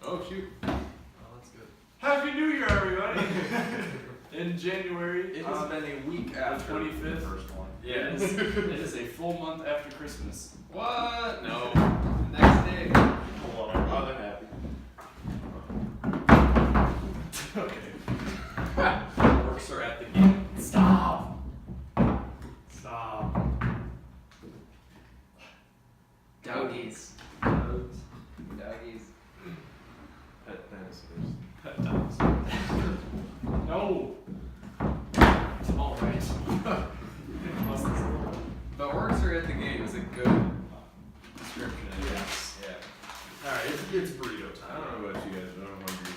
Oh shoot. Oh, that's good. Happy New Year, everybody! In January, It has been a week after 25th. the first one. Yeah. it is a full month after Christmas. What? No. Next day. Hold on. Oh, they're happy. Okay. Works are at the gate. Stop! Stop. Doggies. Doggies. Pet dinosaurs. Pet dinosaurs. No! Alright. The orcs are at the gate is a good description, I guess. Yes. Yeah. Alright, it's burrito I time. don't know about you guys, but I'm hungry.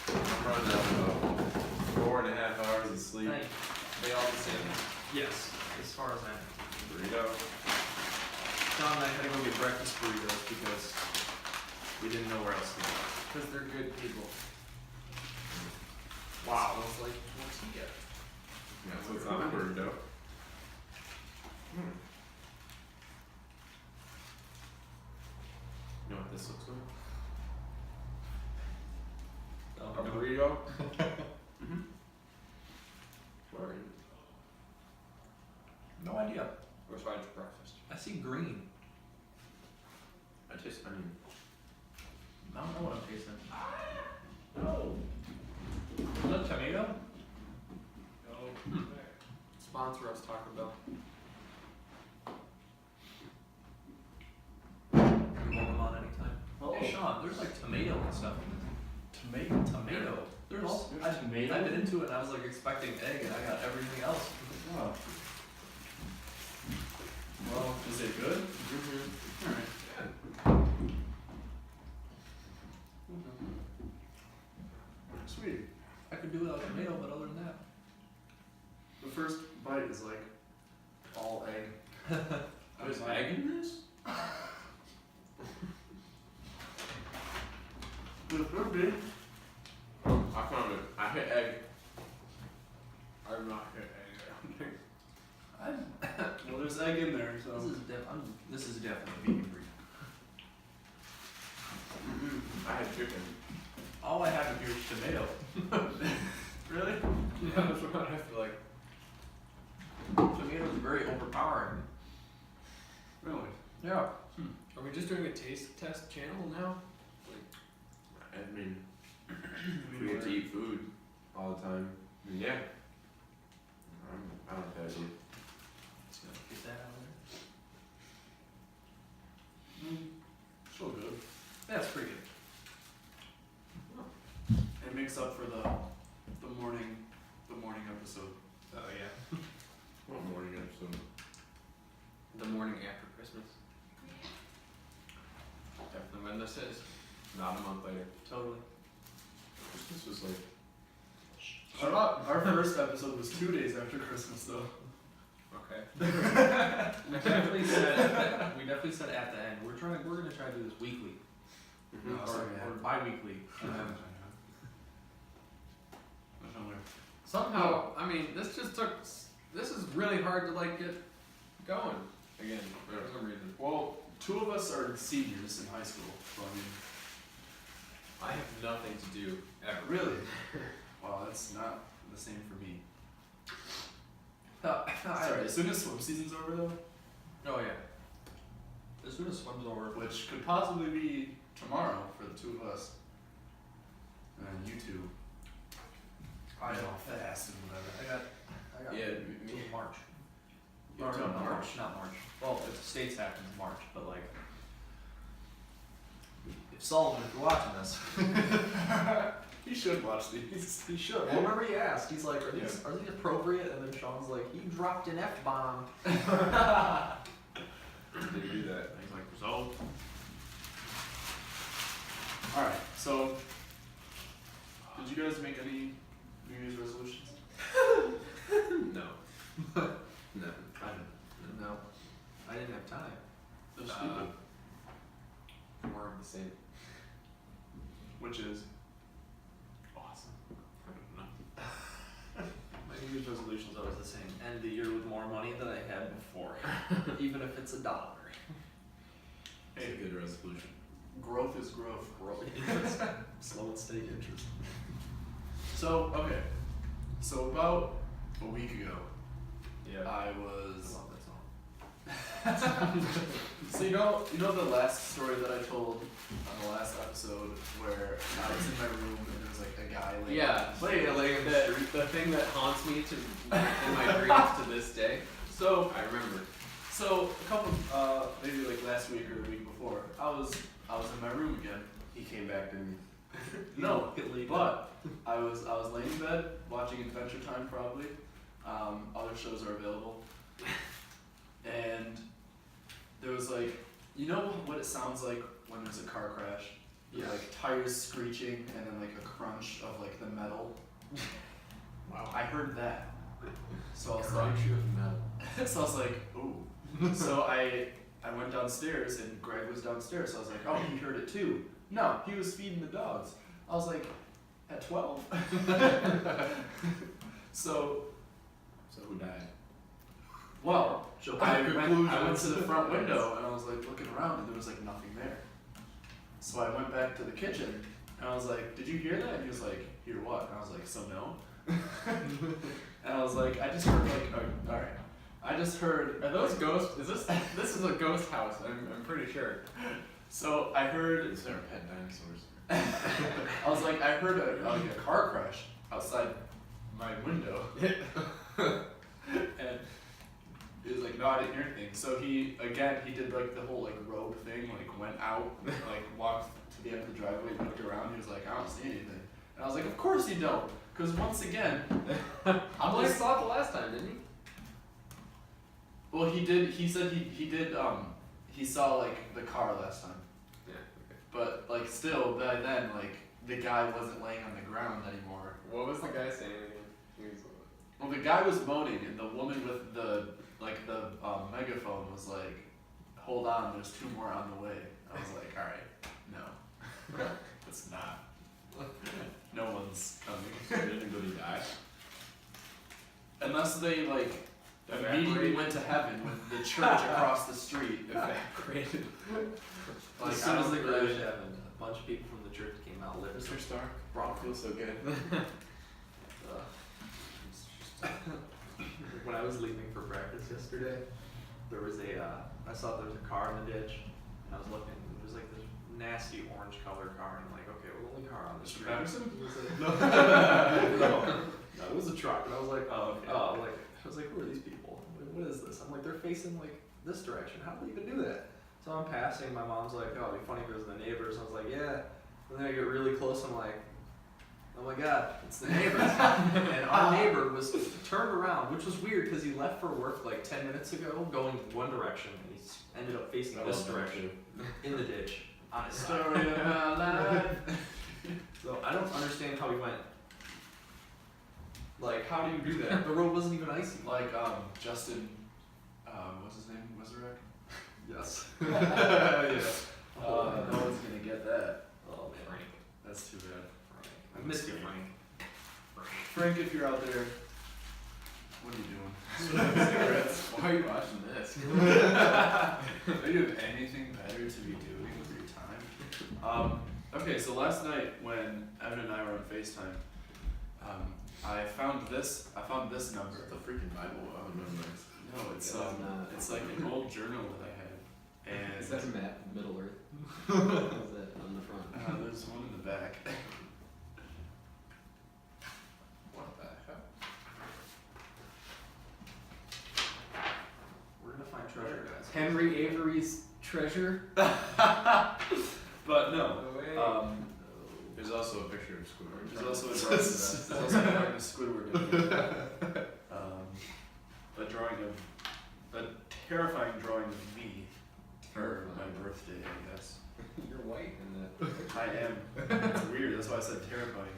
I'm running out of about 4.5 hours of sleep. Hey, they all the same. Yes. As far as I know. Burrito. John and I had to go get breakfast burritos because we didn't know where else to go. Because they're good people. Wow. Smells like tortilla. That's what's on a burrito. You know what this looks like? Oh, A burrito? Mm-hmm. Where? no idea. Where's for breakfast? I see green. I taste onion. I don't know what I'm tasting. No. Is that tomato? No. Sponsor us, Taco Bell. You want them on anytime? Oh. Hey Sean, there's like tomato and stuff in this. Tomato. There's all. There's tomato? I've been into it and I was like expecting egg and I got everything else. Oh. Well, is it good? Mm-hmm. Alright. Sweet. I could do without tomato, but other than that. The first bite is like all egg. There's egg in this? It could be. I found it. I hit egg. I did not hit egg, I don't think. Well, there's egg in there, so. This is definitely vegan burrito. I had chicken. All I have in here is tomato. Really? Yeah, that's what I have to like. Tomato is very overpowering. Really? Yeah. Are we just doing a taste test channel now? I mean, if we get to eat food all the time, then yeah. I don't know if I do. Just gonna get that out of Still good. there. Yeah, it's pretty good. It makes up for the morning episode. Oh yeah. What morning episode? The morning after Christmas. Definitely when this is. Not a month later. Totally. Christmas was like. Our first episode was 2 days after Christmas, though. Okay. We definitely said at the end. We're gonna try to do this weekly. Mm-hmm. Or bi-weekly. Somehow, I mean, this is really hard to like get going again for some reason. Well, 2 of us are seniors in high school, so I mean. I have nothing to do ever. Really? Well, that's not the same for me. Sorry, as soon as swim season's over, though, Oh yeah. As soon as swim's over. which could possibly be tomorrow for the 2 of us, and then you 2. I know. Fast and whatever. I got. Yeah, Till me. March. You Or till not March? Not March. Well, if the States happens March, but like. If Sullivan, if you're watching this, He should watch these. he should. Well, remember he asked. He's like, "Are these appropriate?" And then Sean's like, "He dropped an F-bomb." Did you do that? He's like, so. Alright, so. Did you guys make any New Year's resolutions? No. No. I didn't. No, I didn't have time. They're stupid. More of the same. Which is awesome. I don't know. My New Year's resolution's always the same. End the year with more money than I had before, even if it's $1. It's a good resolution. growth is growth. Slow and steady interest. So, okay. So about a week ago, Yeah. I I was. love that song. So you know the last story that I told on the last episode where I was in my room and there was like a guy laying. Yeah, laying the thing that haunts me in my dreams to this day. So I remember. So a couple, maybe like last week or the week before, I was in my room again. He came back and No, but I was laying in bed watching Adventure Time probably. Other shows are available, and there was like, you know what it sounds like when there's a car crash? Yeah. Like tires screeching and then like a crunch of like the metal. wow. I heard that. So I was like, Crunch of metal. so I was like, ooh. So I went downstairs and Greg was downstairs. So I was like, oh, he heard it too. No, he was feeding the dogs. I was like, at 12. So who died? well, Jump I to went conclusions. to the front window and I was like looking around and there was like nothing there. So I went back to the kitchen and I was like, did you hear that? And he was like, hear what? And I was like, so no. And I was like, I just heard like, oh, all right. I just heard. Are those ghosts? Is this is a ghost house? I'm pretty sure. So I heard. These are pet dinosaurs. I was like, I heard a car crash outside my window. And he was like, no, I didn't hear anything. So he did like the whole like robe thing, like went out, like walked to the end of the driveway, looked around, he was like, I don't see anything. And I was like, of course you don't, because once again, I'm like saw it the last time, didn't he? well he did, he said he did, he saw like the car last time. Yeah. But like still, by then, like the guy wasn't laying on the ground anymore. What was the guy saying again? He was, Well, the guy was moaning, and the woman with the megaphone was like, "Hold on, there's 2 more on the way." I was like, "All right, no, it's not. No one's coming Did anybody die? unless they like immediately Evaporated. went to heaven with the church across the street." evaporated. Like, As soon I as the don't crash really- happened, a bunch of people from the church came out, lived. Mr. Stark, Brock feels so good. When I was leaving for practice yesterday, there was I saw there was a car in the ditch, and I was looking, it was like this nasty orange color car, and I'm like, okay, well, the only car on the Mr. street. Patterson? It was no, it was a truck, and I was like, Oh, okay. I was like, who are these people? Like, what is this? I'm like, they're facing like this direction. How do they even do that? So I'm passing, my mom's like, oh, it'd be funny if it was the neighbors. I was like, yeah. And then I get really close, I'm like, oh my god, it's the neighbors. And our neighbor was turned around, which was weird because he left for work like 10 minutes ago, going one direction, and he ended up facing this direction in the ditch on his side. Story of my life. So I don't understand how he went. Like, how do you do that? The road wasn't even icy. Like Justin, what's his name? Wizarek? Yes. Yeah. No one's gonna get that. Oh man, Frank. That's too bad. I missed you, Frank. Frank, if you're out there, what are you doing? Cigarettes. Why are you watching this? Are you have anything better to be doing with your time? Okay, so last night when Evan and I were on FaceTime, I found this number. The freaking Bible. I remember. No, it's That's not- it's like an old journal that I had, and Is that a map of Middle Earth? Is that on the front? there's one in the back. What the hell? We're gonna find treasure, guys. Henry Avery's treasure? But no, No way. There's also a picture of Squidward. there's also a drawing. There's also a drawing of Squidward. In here. A drawing of a terrifying drawing of me for my birthday, I guess. You're white in that. I am. It's weird. That's why I said terrifying.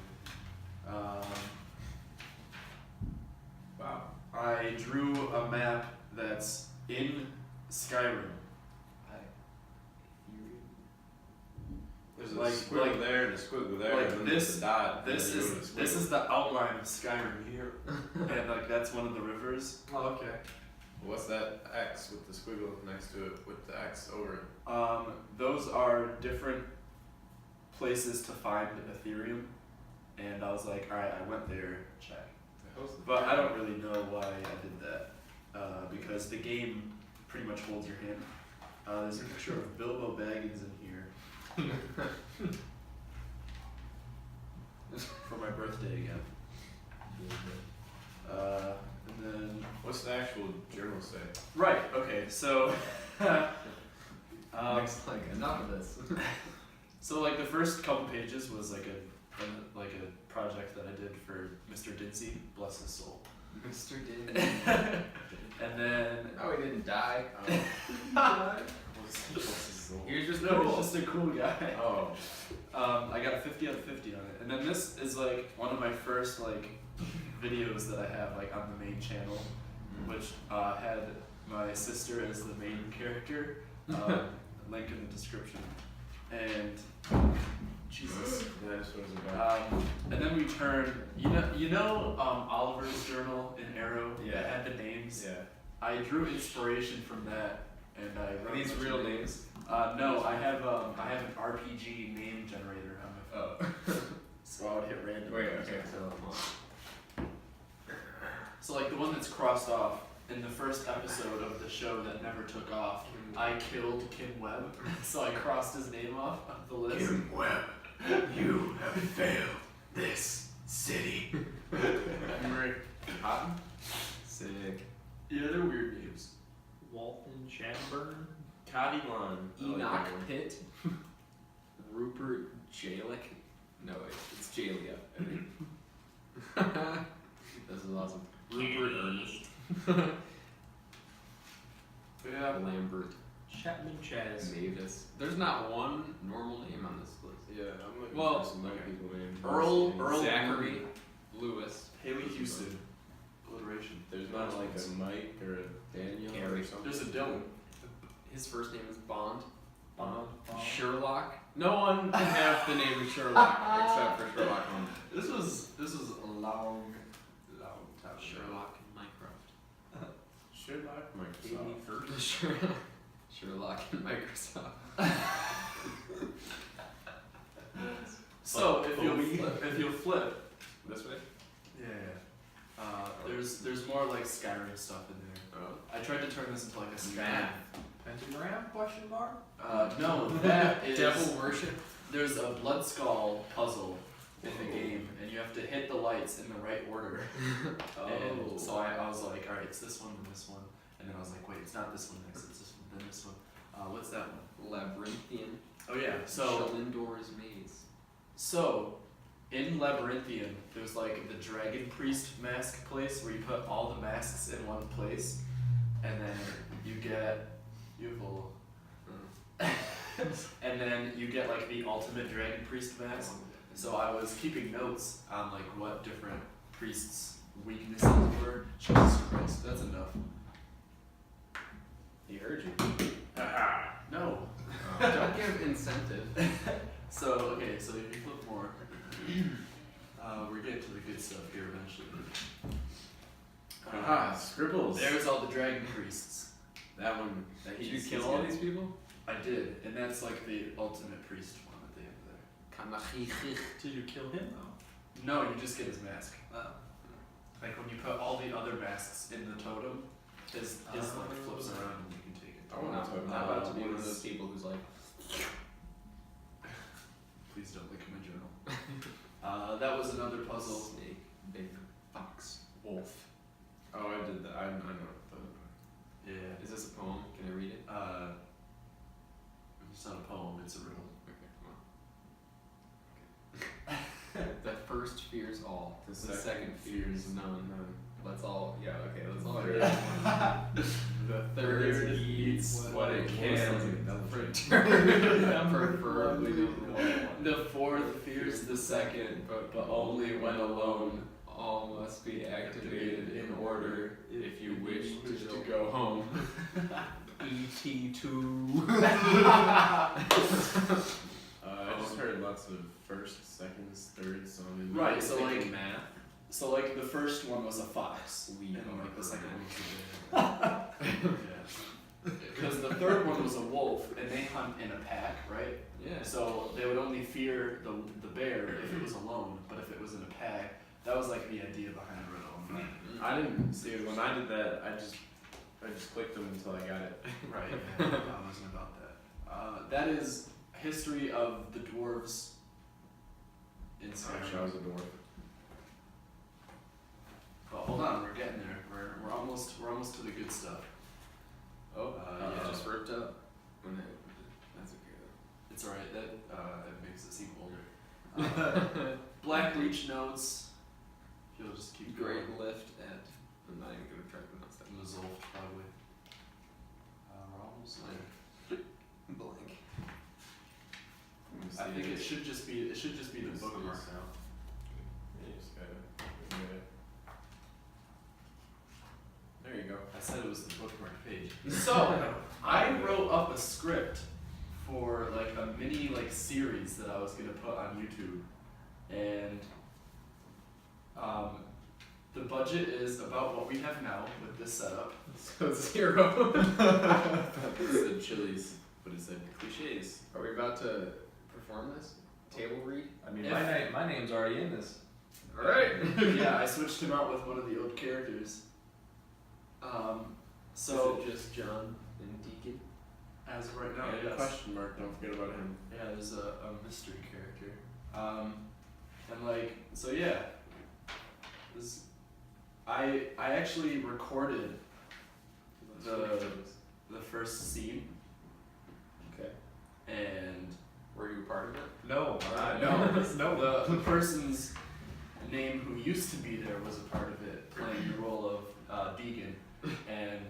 Wow. I drew a map that's in Skyrim. There's a Like- squiggle like- there and a squiggle there. like and then this- there's a dot. and This then you go to is squiggle. the outline of Skyrim here, and like that's one of the rivers. Oh, okay. What's that X with the squiggle next to it with the X over it? Those are different places to find Ethereum, and I was like, alright, I went there, check. But I don't really know why I did that, because the game pretty much holds your hand. There's a picture of Bilbo Baggins in here for my birthday again. And then What's the actual journal say? right, okay, so Next, like enough of this. so like the first couple pages was like a project that I did for Mr. Dinsey, bless his soul. Mr. Din. And then Oh, he didn't die. He was just no, cool. he's just a cool guy. Oh. I got a 50 out of 50 on it. And then this is like one of my first like videos that I have like on the main channel, which had my sister as the main character. Link in the description. And Jesus. Yeah, that's what it's about. And then we turned, Oliver's journal in Arrow that had the names. Yeah. I drew inspiration from that, and I wrote Are these a bunch real of names? No, I have an RPG name generator on my phone, Oh. so I would hit random. Wait, names. okay, so So like the one that's crossed off in the first episode of the show that never took off, I killed Kim Webb, so I crossed his name off of the list. Webb, you have failed this city. Cotton? Sick. Yeah, they're weird names. Walton Shanburn. Cadillac. Enoch Pitt. Rupert Jalick. No, wait, it's Jalia. This is awesome. Rupert Ernest. Yeah. Lambert. Chapman Chaz. Mavis. There's not one normal name on this list. Yeah, I'm looking Well, for some white okay. people named Earl Zachary Lewis. Haley Houston. Alliteration. There's not like a Mike or a Daniel Harry. or something. There's a Dylan. His first name is Bond. Bond. Sherlock. No one can have the name Sherlock except for Sherlock Holmes. This was a long time. Sherlock in Minecraft. Sherlock Amy Microsoft. first. Sherlock in Microsoft. So if you'll flip This way? there's more like Skyrim stuff in there. Oh. I tried to turn this into like a Skyrim. Math. Pentagram? Question mark? No, that is Devil worship. there's a blood skull puzzle in the game, and you have to hit the lights in the right order. And so I was like, all right, it's this one and this one, and then I was like, wait, it's not this one next, it's this one, then this one. What's that one? Labyrinthian. Oh yeah, so Shalindor's maze. So, in Labyrinthian, there's like the Dragon Priest mask place where you put all the masks in one place, and then you get beautiful, and then you get like the ultimate Dragon Priest mask. So I was keeping notes on like what different priests' weaknesses were. Jesus Christ, that's enough. He heard you. No. Don't give incentive. So okay, so if you flip more, we're getting to the good stuff here eventually. Scribbles. There's all the dragon priests. That one. That Did you he's kill all good. these people? I did, and that's like the ultimate priest one at the end there. Did you kill him though? No, you just get his mask. Oh. Like when you put all the other masks in the totem, his like flips around and you can take it. I want to I'm not about to be one of those people who's like, Please don't lick my journal. That was another puzzle. snake, bear, fox, wolf. Oh, I did that. I know. Yeah. Is this a poem? Can I read it? It's not a poem, it's a riddle. Okay, come on. The first fears all. The second fears none. Let's all, yeah, okay, let's all agree. The third eats what it can. Preferably the one. The fourth fears the second, but only when alone. All must be activated in order if you wish to go home. ET2. I just heard lots of first, seconds, thirds, so I'm in Right, so like math. So like the first one was a fox, We and are like the second man. one was a bear. Yeah. Because the third one was a wolf, and they hunt in a pack, right? Yeah. So they would only fear the bear if it was alone, but if it was in a pack, that was like the idea behind Red Elephant. I didn't see it when I did that. I just clicked them until I got it. Right. Yeah, I wasn't about that. That is history of the dwarves in Actually, I Skyrim. was a dwarf. But hold on, we're getting there. We're almost to the good stuff. Oh, yeah. it just ripped up. When it, that's okay though. It's alright. That it makes it seem older. Black Reach notes. He'll just keep going. Great lift at. I'm not even gonna try to pronounce that. Mazolf, probably. We're almost there. Blank. I think it should just be the bookmark now. You just gotta. There you go. I said it was the bookmark page. So I wrote up a script for like a mini like series that I was gonna put on YouTube, and the budget is about what we have now with this setup. So 0. It said Chili's, but it said cliches. Are we about to perform this? Table read? I mean, If- my name's already in this. Alright. Yeah, I switched him out with one of the old characters. So Is it just John and Deacon? as of right now, And yes. question mark. Don't forget about him. Yeah, there's a mystery character. And like, so yeah. This, I actually recorded the first scene, Okay. and Were you a part of it? No, no, the person's name who used to be there was a part of it, playing the role of Deegan. And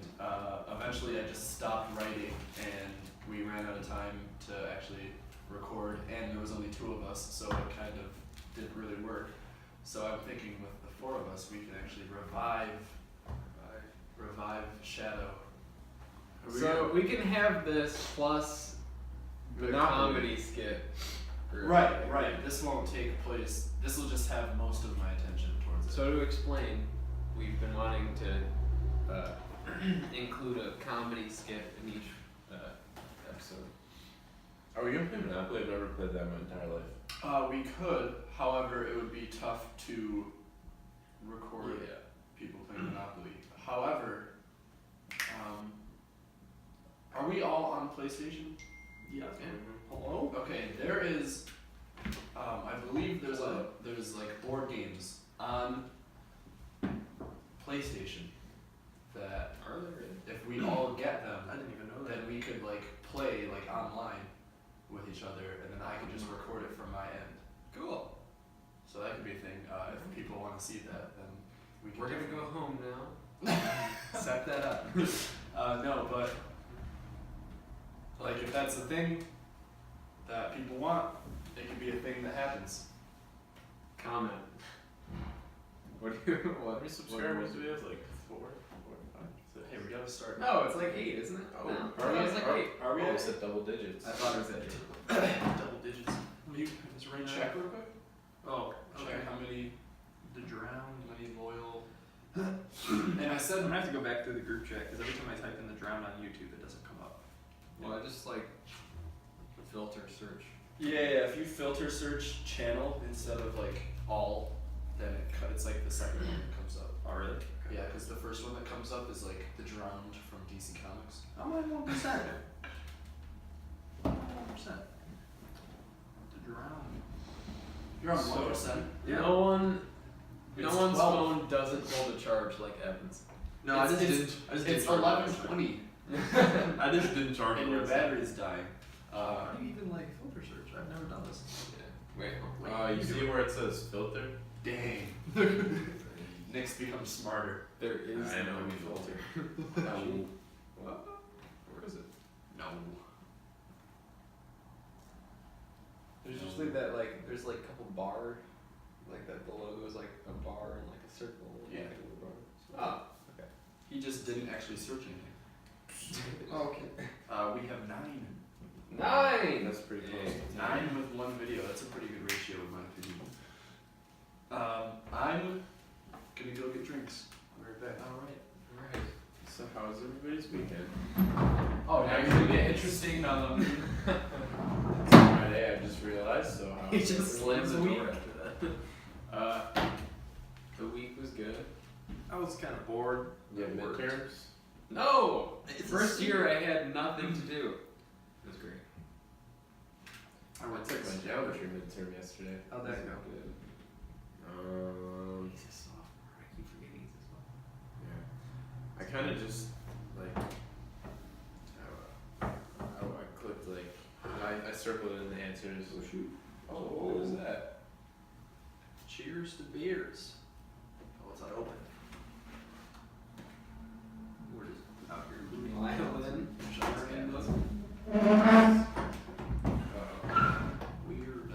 eventually I just stopped writing, and we ran out of time to actually record, and there was only 2 of us, so it kind of didn't really work. So I'm thinking with the 4 of us, we can actually revive Shadow. So we can have this plus the Monopoly. comedy skit. Right. This won't take place. This will just have most of my attention towards it. So to explain, we've been wanting to include a comedy skit in each episode. Are we gonna play Monopoly? I've never played that my entire life. We could, however, it would be tough to record people playing Monopoly. However, are we all on PlayStation? Yeah. Hello? Okay, there is, I believe there's like board games on PlayStation that Are there really? if we all get them, I didn't even know that. then we could like play like online with each other, and then I could just record it from my end. Cool. So that could be a thing. If people want to see that, then we can. We're gonna go definitely- home now. Set that up. No, but like if that's a thing that people want, it could be a thing that happens. Comment. What do you How what? many subscribers do we have? Like 4, 5, 6. Hey, we gotta start. No, it's like 8, isn't it? Oh, No, are we it's like 8. Are we Oh, at it's at double digits. I thought it was at 8. double digits? You Is Rain check real quick. Oh, Check how many The drown. loyal. And I said I'm gonna have to go back through the group chat because every time I type in the drown on YouTube, it doesn't come up. Well, I just like filter search. yeah. If you filter search channel instead of like all, then it's like the second one that comes up. Oh, really? Yeah, because the first one that comes up is like The Drowned from DC Comics. I'm at 1%. 1%. The drown. You're on So- 1%. Yeah. No one. It's No one's 12. phone doesn't hold a charge like Evan's. No, I just It's- didn't. I just It's didn't charge it. 11:20 I just didn't charge and it. your battery's dying. How do you even like filter search? I've never done this. Yeah. Wait. You see where it says filter? Dang. Nick's become smarter. There is I know no we filter. No. What? Where is it? No. There's usually that like there's like a couple bar, like that the logo is like a bar and like a circle. And Yeah. like a little bar. Ah. He just didn't actually search anything. Okay. We have 9. 9. That's pretty close. 9 with 1 video. That's a pretty good ratio in my opinion. I'm Gonna go get drinks. I'll be right back. Alright. So how was everybody's weekend? Oh, now you're gonna get interesting on them. Friday, I just realized. So how? He was just everyone's slams the week? door after that. The week was good. I was kind of bored. Yeah, At work. midterms. No! It's a First year secret. I had nothing to do. It was great. I took my geometry midterm yesterday. How'd that go? Good. He's a sophomore. I keep forgetting he's a sophomore. Yeah. I kind of just like I clicked like I circled in the answers. Oh shoot. Oh, what was that? Cheers to beers. Oh, it's not open. We're just out here looting. Violin. Sharing this weird.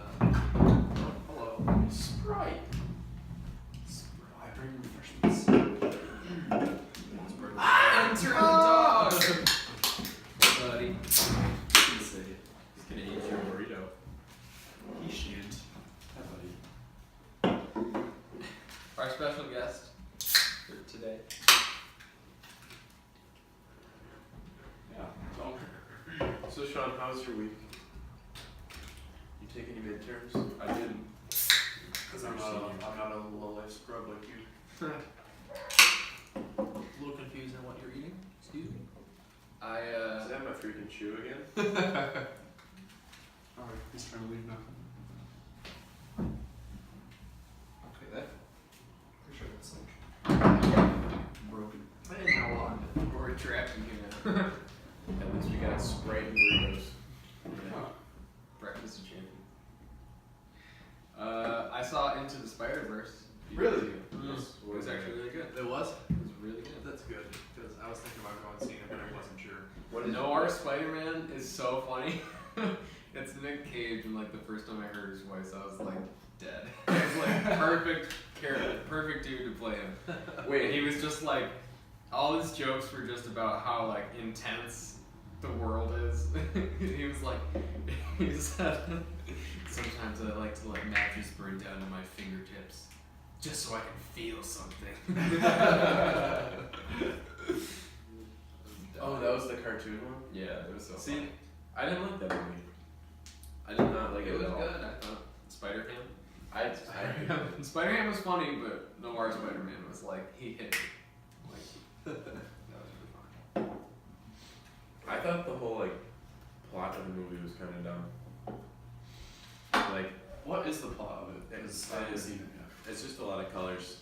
Hello. Sprite. I bring refreshments. Enter the dog! Buddy. He's gonna eat your burrito. He shan't. Hi, buddy. Our special guest for today. Yeah. So, So Sean, how was your week? You take any midterms? I didn't. Because I'm not a low-life scrub like you. A little confused on what you're eating. Excuse me. Is that my freaking shoe again? Alright, he's trying to leave now. Okay, that. Pretty sure that's like Broken. I didn't know a lot. We're trapping you now. At least we got Sprite and burritos. Breakfast of Champions. I saw Into the Spider-Verse. Really? It was actually really good. It was? It was really good. That's good. Because I was thinking about going and seeing it, but I wasn't sure. What is Noir Spider-Man is so funny. It's Nick Cage, and like the first time I heard his voice, I was like dead. It's like perfect character, perfect dude to play him. Wait, And he was just like, all his jokes were just about how like intense the world is. He was like, he said, sometimes I like to let matches burn down to my fingertips, just so I can feel something. Oh, that was the cartoon one? Yeah, it was so See, funny. I didn't like that movie. I did not like It it was at all. good, I thought. Spider-Ham. Spider-Man. Was funny, but Noir Spider-Man was like, he hit me. Like, that was really fun. I thought the whole like plot of the movie was kind of dumb. Like, What is the plot of it? Because I haven't seen it yet. it's just a lot of colors.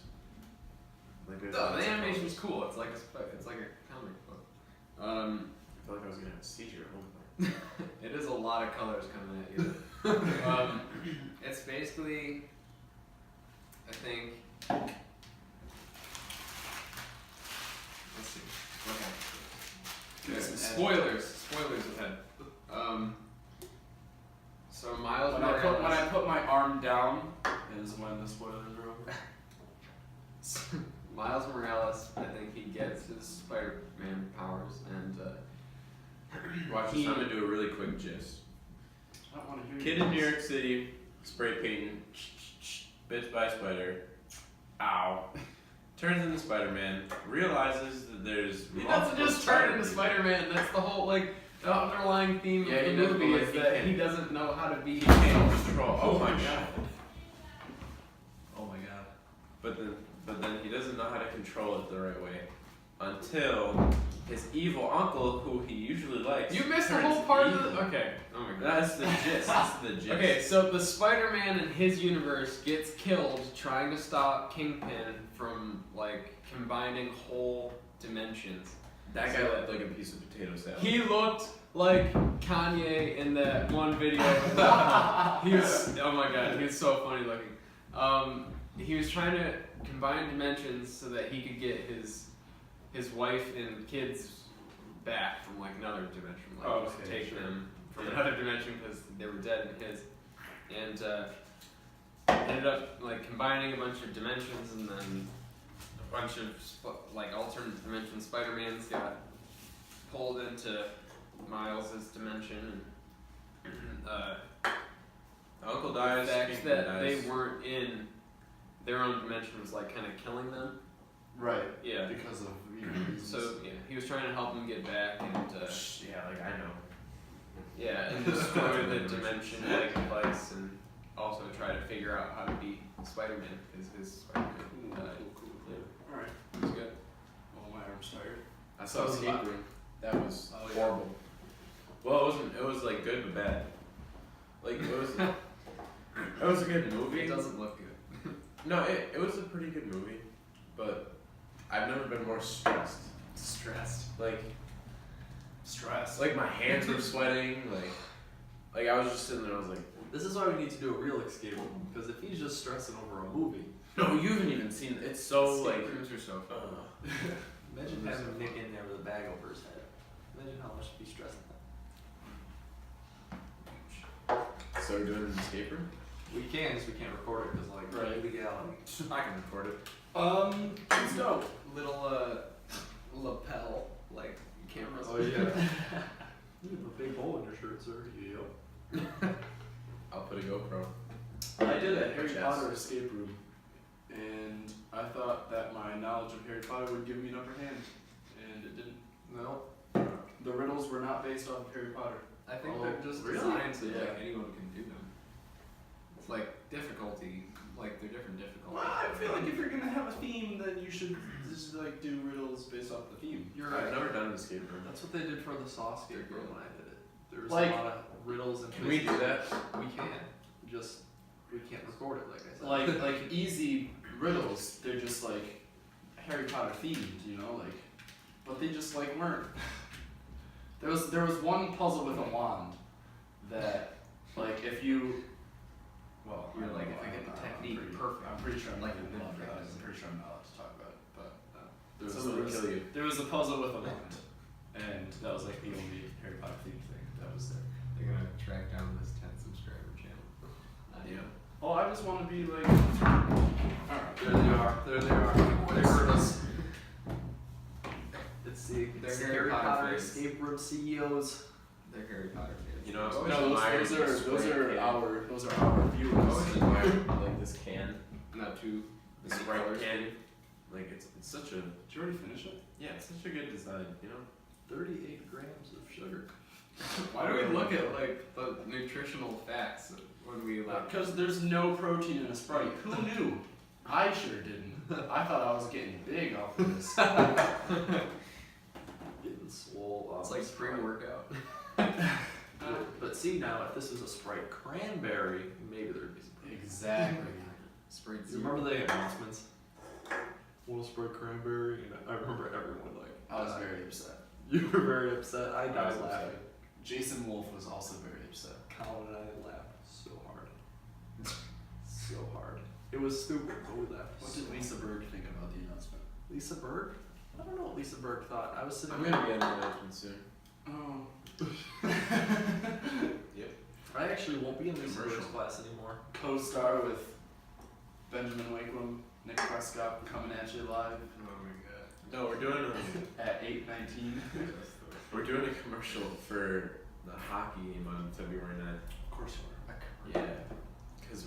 Like, there's No, lots the of animation's colors. cool. It's like a comic book. I felt like I was gonna have a seizure at one point. It is a lot of colors coming at you. It's basically, I think. Let's see. Okay. Good. Spoilers ahead. So Miles When Morales. I put my arm down is when the spoilers are over. Miles Morales, I think he gets his Spider-Man powers, and Watch this. I'm gonna do a really quick gist. I don't want to hear Kid you. in New York City, spray painting, bit by spider. Ow. Turns into Spider-Man. Realizes that there's. he doesn't just turn into Spider-Man. That's the whole like the underlying theme Yeah, of he the does, movie but, is like, he that can't- he doesn't know how to be. He can't control. Oh my Holy god. Oh my god. But then he doesn't know how to control it the right way until his evil uncle, who he usually likes. You missed the turns whole part of evil. the. Okay. Oh my god. That's the gist. That's the gist. Okay, so the Spider-Man in his universe gets killed trying to stop Kingpin from like combining whole dimensions. That guy looked like a piece of potato salad. He looked like Kanye in that one video. He was, oh my god, he was so funny looking. He was trying to combine dimensions so that he could get his wife and kids back from like another dimension, like Oh, just okay, take sure. them from Yeah. another dimension because they were dead in his, and ended up like combining a bunch of dimensions, and then a bunch of like alternate dimension Spider-Mans got pulled into Miles' dimension, and Uncle dies. the fact Kingpin that dies. they weren't in their own dementia was like kind of killing them. Right. Yeah. Because of reasons. So yeah, he was trying to help them get back and Yeah, like I know. yeah, and destroy the dimension-like device, and also try to figure out how to beat Spider-Man because his Spider-Man died. Cool. Yeah, Alright. it was good. Oh, my arm's tired. I saw So Escape Room. That was Oh, yeah. horrible. Well, it wasn't. It was like good but bad. Like it was. It was a good movie. It doesn't look good. No, it was a pretty good movie, but I've never been more stressed. Stressed. Like my hands were sweating. Like I was just sitting there. I was like, This is why we need to do a real escape room, because if he's just stressing over a movie, no, you haven't even seen it. It's so like. Escape rooms are so fun. imagine having Nick in there with a bag over his head. Imagine how much he'd be stressing that. So we're doing an escape room. We can, just we can't record it because like Right. legality. I can record it. Let's go. Little lapel like cameras. Oh yeah. You have a big hole in your shirt, sir. Yep. I'll put a GoPro. I did a Harry Chess. Potter escape room, and I thought that my knowledge of Harry Potter would give me an upper hand, and it didn't. No. The riddles were not based off of Harry Potter. I think Oh, they're just really? designed so Yeah. like anyone can do them. It's like difficulty, like they're different difficulties. Well, I feel like if you're gonna have a theme, then you should just like do riddles based off the theme. You're I've right. never done an escape room. That's what they did for the Saw escape room when I did it. There was Like- a lot of riddles and Can we do that? We can. Just we can't record it like I said. Like easy riddles, they're just like Harry Potter themed, you know, like, but they just like weren't. There was one puzzle with a wand that, like, if you, well, You're don't like, know, if I get the I'm technique pretty- perfect, I'm pretty sure I'm like not the allowed to- practice. I'm pretty sure I'm not allowed to talk about it, but there was, Someone there will was, kill you. there was a puzzle with a wand, and that was like the only Harry Potter themed thing that was there. They're gonna track down this 10 subscriber channel. Yeah. Oh, I just want to be like, alright. there they are. There they are. They heard us. It's the They're Harry Harry Potter Potter fans. escape room CEOs. They're Harry Potter fans. You know, Oh, no, No, those are our viewers. I always admired like this can, not too. the Sprite can. Like it's such a Did you already finish it? yeah, it's such a good design. You know. 38 grams of sugar. Why do we look at like the nutritional facts when we like? Because there's no protein in a Sprite. Who knew? I sure didn't. I thought I was getting big off of this. Getting swole off. It's like the spring Sprite. workout. But see now, if this was a Sprite cranberry, maybe there'd be some. Exactly. Spring. You remember the announcements? Little Sprite cranberry, and I remember everyone like. I was died. very upset. You were very upset. I I was died upset. laughing. Jason Wolf was also very upset. Colin and I laughed so hard. So hard. It was stupid, but we laughed. What so did Lisa Berg think about the announcement? Lisa Berg? I don't know what Lisa Berg thought. I was sitting. I'm gonna get an announcement soon. Oh. Yep. I actually won't be in Lisa Berg's Commercial. class anymore. Co-star with Benjamin Wakelam, Nick Prescott coming at you live Oh my god. No, we're doing at 8:19. we're doing a commercial for the hockey game on February 9th. Of course you are. Yeah, because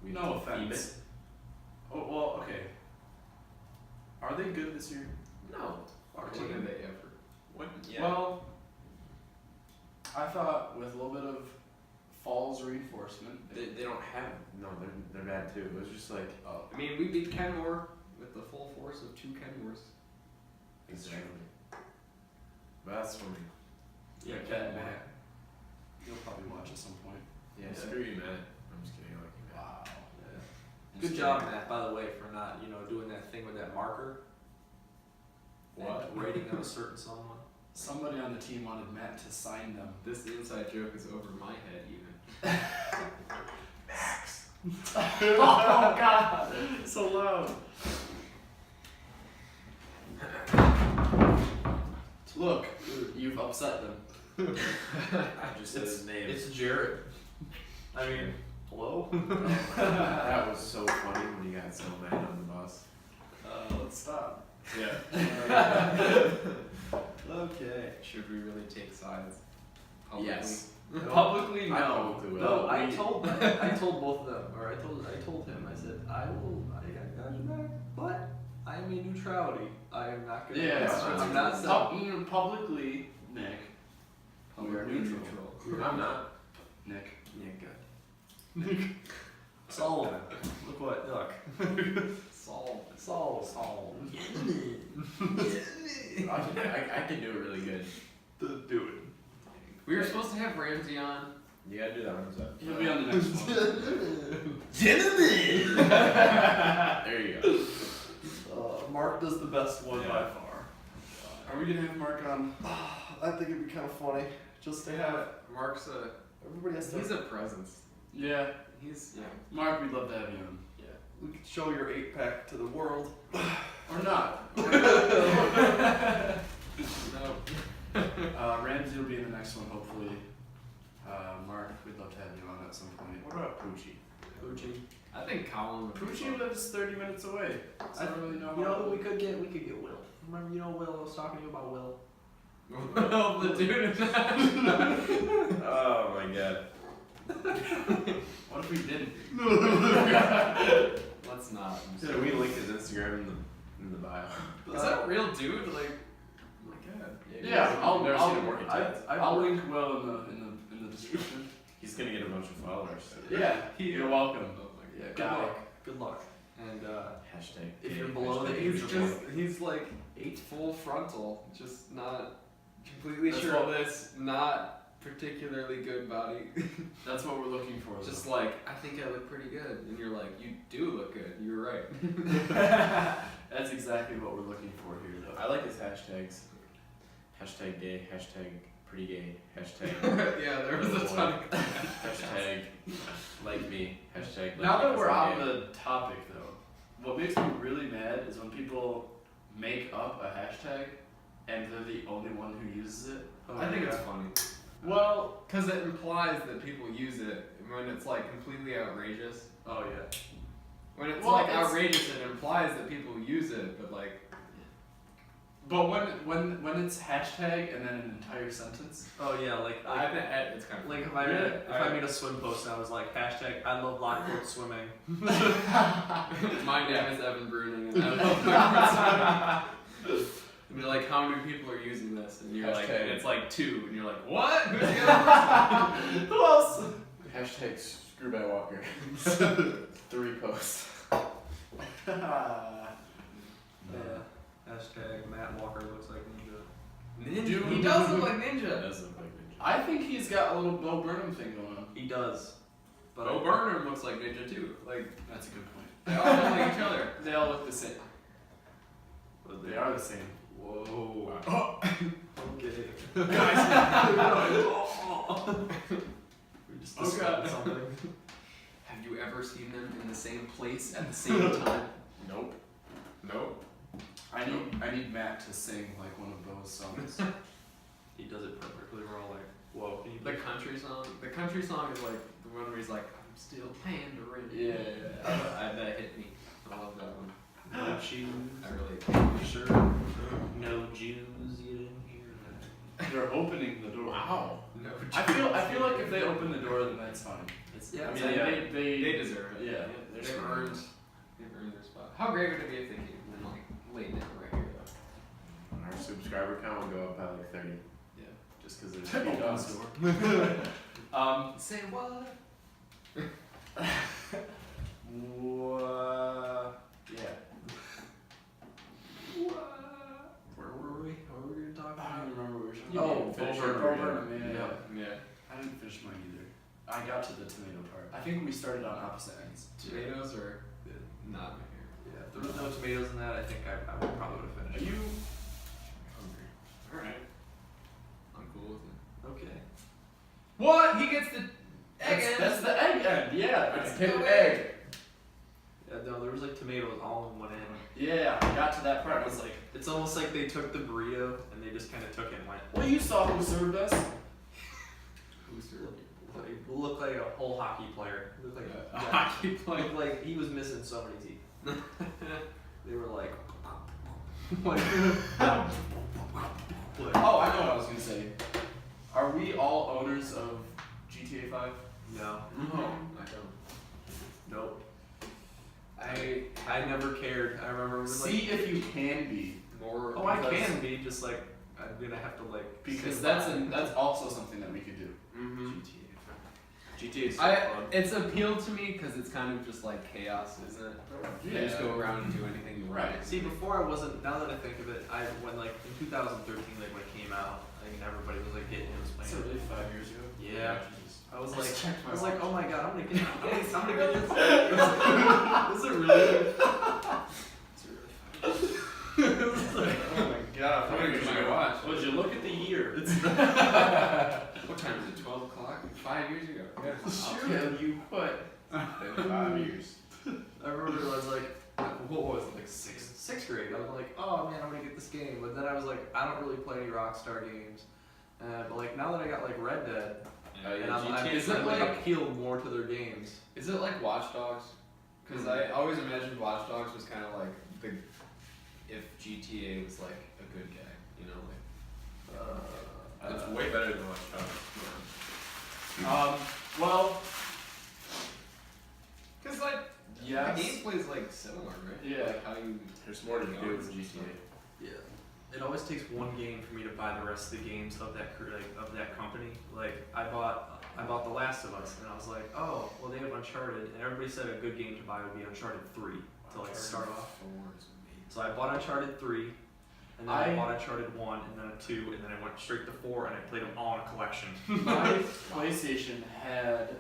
we No have to theme offense. Oh well, okay. Are they good this year? it. No. Our team of the effort. What? Yeah. Well, I thought with a little bit of falls reinforcement. They don't have no. They're bad too. It was just like I mean, we beat Kenmore with the full force of 2 Kenmores. exactly. But that's funny. Yeah, Cat Matt. You'll probably watch at some point. Yeah, Yeah. screw you, man. I'm just kidding. I like you, man. Wow. Yeah. Good job, Matt, by the way, for not, doing that thing with that marker. What? And rating of a certain someone. Somebody on the team wanted Matt to sign them. This inside joke is over my head even. Oh God! So loud. Look, you've upset them. I just said his name. It's Jared. I mean, hello? That was so funny when you got so mad on the bus. Let's stop. Yeah. Okay. Should we really take sides? Publicly. Yes. Publicly, I no. publicly will. No, I we- told both of them, or I told him. I said I got you back, but I am a neutrality. I am not gonna. Yeah, I'm not. saying- publicly, Nick. We are neutral. I'm not. Nick. Yeah, good. Solomon. Look what. Look. Solomon. I can do it really good. Do it. We were supposed to have Ramsey on. You gotta do that one, so. He'll be on the next one. Gentlemen. There you go. Mark does the best one Yeah. by far. Are we gonna have Mark on? I think it'd be kind of funny just to have Mark's everybody has to. he's a presence. Yeah. He's yeah. Mark, we'd love to have you on. Yeah, we could show your 8-pack to the world. Or not. No. Ramsey will be in the next one, hopefully. Mark, we'd love to have you on at some point. What about Poochie? Gucci. I think Colin would be Poochie fun. lives 30 minutes away. So I don't really know You know how. who we could get? We could get Will. Remember, Will? I was talking to you about Will. Well, the dude. Oh my god. What if we didn't? Let's not. Should we link his Instagram in the bio? Is that a real dude? Like, oh my god. Yeah, I'll never seen him work I'll, at I'll link Will in the description. He's gonna get a bunch of followers. Yeah, you're welcome. Oh my Yeah, Good got it. luck. Good luck. And Hashtag. if you're below the He's age of just, he's like full frontal, just not completely That's sure what- this, not particularly good body. That's what we're looking for. Just like, I think I look pretty good. And you're like, you do look good, you're right. That's exactly what we're looking for here, though. I like his hashtags. Hashtag gay. Hashtag pretty gay. Hashtag. Yeah, there was a ton of Hashtag like me. Hashtag. Like Now me that 'cause we're I'm on gay. the topic, though, what makes me really mad is when people make up a hashtag and they're the only one who uses it. I think it's funny. Well, Because it implies that people use it when it's like completely outrageous. oh yeah. When it's Well, like it's- outrageous, it implies that people use it, but like, but when it's hashtag and then an entire sentence. Oh yeah, like I think it's kind of like if I made if I made a swim post and I was like hashtag I love Lockwood swimming. My name is Evan Bruning, and I love and you're like, how many people are using this? And you're like, Hashtag. and it's like 2, and you're like, what? Who's the other person? Who else? Hashtag screw by Walker. 3 posts. Yeah. Hashtag Matt Walker looks like ninja. Ninja. Dude. He does look like That Ninja. does look like Ninja. I think he's got a little Bo Burnham thing going on. He does. But Bo Burnham looks like Ninja too. Like, That's a good point. they all look like each other. They all look the same. But They are the same. Whoa. Oh. Okay. We just Oh, discovered God. something. Have you ever seen them in the same place at the same time? Nope. Nope. I need Matt to sing like one of Bo's songs. He does it perfectly. We're all like, whoa. Can you The country song. The country song is like the one where he's like, I'm still pandering. Yeah. That hit me. I love that one. no shoes? I really. Sure. No Jews. You didn't hear that. They're opening the door. Wow. No. I feel like if they open the door, then that's fine. It's, Yeah, I mean, yeah. they They deserve it. Yeah. They've earned their spot. How great would it be if they came in like late now right here though? Our subscriber count will go up by like 30. Yeah. Just because there's Open few the dogs. door. Say what? Yeah. Where were we? What were we gonna talk I about? don't remember where we You were. didn't finish Bo your Burnham, burrito. yeah. Yeah. I didn't finish mine either. I got to the tomato part. I think we started on opposite ends. Tomatoes are not my hair. Yeah, if there was no tomatoes in that, I think I would probably would have Are finished. you? Hungry. Alright. I'm cool with it. Okay. What? He gets the egg That's, end. that's the egg end. Yeah. It's It's no hidden egg. egg. Yeah, no, there was like tomatoes all in one end. Yeah. I got to that part. I was like, It's almost like they took the burrito and they just kind of took it and went. well, you saw who served us. Who's your Like, looked like a whole hockey player. Looked like a hockey player? Looked like he was missing so many teeth. They were like, like, Oh, I know what I was gonna say. Are we all owners of GTA 5? No. No, I don't. Nope. I I never cared. I remember it was See if you can be, more. oh, I because- can be, just like, I'm gonna have to like. because sit that's by. that's also something that we could do. Mm-hmm. GTA is so I fun. it's appealed to me because it's kind of just like chaos, isn't it? You just go around and do anything you want. Right. See, before I wasn't. Now that I think of it, when like in 2013, like when it came out, I think everybody was like getting into Is playing. it really 5 years ago? Yeah. Jesus. I was I like, just checked my I was like, watch. oh my god, I'm gonna get this. I'm gonna get this. Is it really? Is it really? It's like, Oh my god! I'm gonna get my watch. Would you look at the year? it's What time is it? 12 o'clock? 5 years ago. Yeah. I'll tell you what. Been 5 years. I remember I was like, what was it, like sixth grade? I was like, oh man, I'm gonna get this game. But then I was like, I don't really play any Rockstar games. But like now that I got like Red Dead, and I'm GTA is it starting to like- appeal more to their games. Is it like Watch Dogs? Because I always imagined Watch Dogs was kind of like the if GTA was like a good guy, you know, like It's way better than Watch Dogs. Well, because like yes. the gameplay is like similar, right? Yeah. Like how you There's more to do with GTA. Yeah. It always takes one game for me to buy the rest of the games of that of that company. Like I bought The Last of Us, and I was like, oh, well they have Uncharted, and everybody said a good game to buy would be Uncharted 3 to like start off. So I bought Uncharted 3, and then I bought Uncharted 1, and then a 2, and then I went straight to 4, and I played them all in a collection. My PlayStation had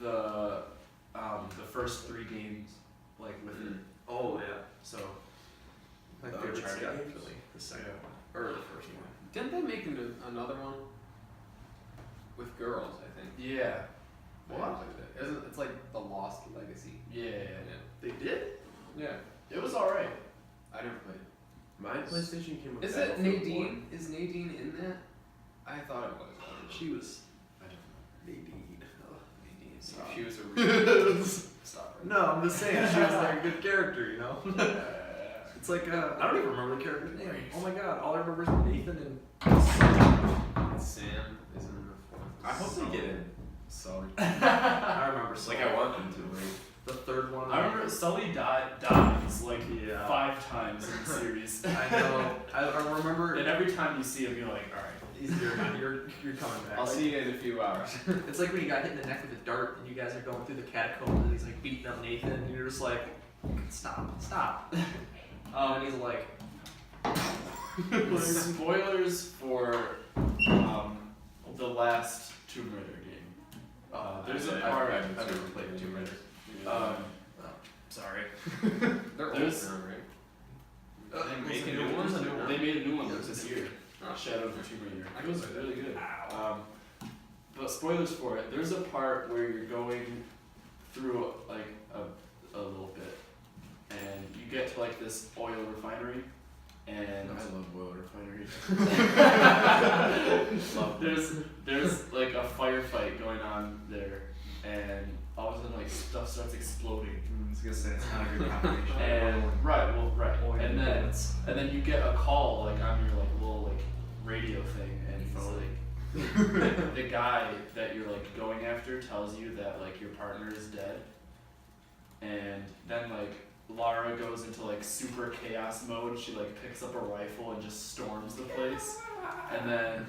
the first 3 games like with it. Oh yeah. So my The favorite's Uncharted games? definitely the second one or the first one. Didn't they make another one with girls? I think. Yeah. What? Isn't it's like the Lost Legacy? Yeah. They did? Yeah. It was alright. I never played. My PlayStation came with Is it Battlefield Nadine? Is Nadine in that? I thought it was. I don't know. She was I don't Nadine. Nadine. Stop. She was a really know. Stop right No, I'm just saying she was like a good character, you know. now. It's like I don't even remember the character's name. Oh my god, all I remember is Nathan and Sam is in the fourth. I hope they get in. So I remember Like I want them to. Like, the third one. I remember Sully dies like Yeah. 5 times in the series. I know. I remember. And every time you see him, you're like, alright. You're coming back. I'll see you in a few hours. It's like when you got hit in the neck with a dart, and you guys are going through the catacombs, and he's like beating up Nathan, and you're just like, stop. And he's like, Spoilers for the last Tomb Raider game. There's a part. I've never played Tomb Raider. sorry. They're old There's- now, right? They making make new ones? They made a new one this year. Oh. Shadow of the Tomb Raider. I It was can play really good. But spoilers for it. There's a part where you're going through like a little bit, and you get to like this oil refinery, and I love oil refineries. there's like a firefight going on there, and all of a sudden like stuff starts exploding. I was gonna say it's not a good combination. And right, Oil and then bullets. you get a call like on your like little like radio thing, and he's like, the guy that you're like going after tells you that like your partner is dead, and then like Lara goes into like super chaos mode. She like picks up a rifle and just storms the place, and then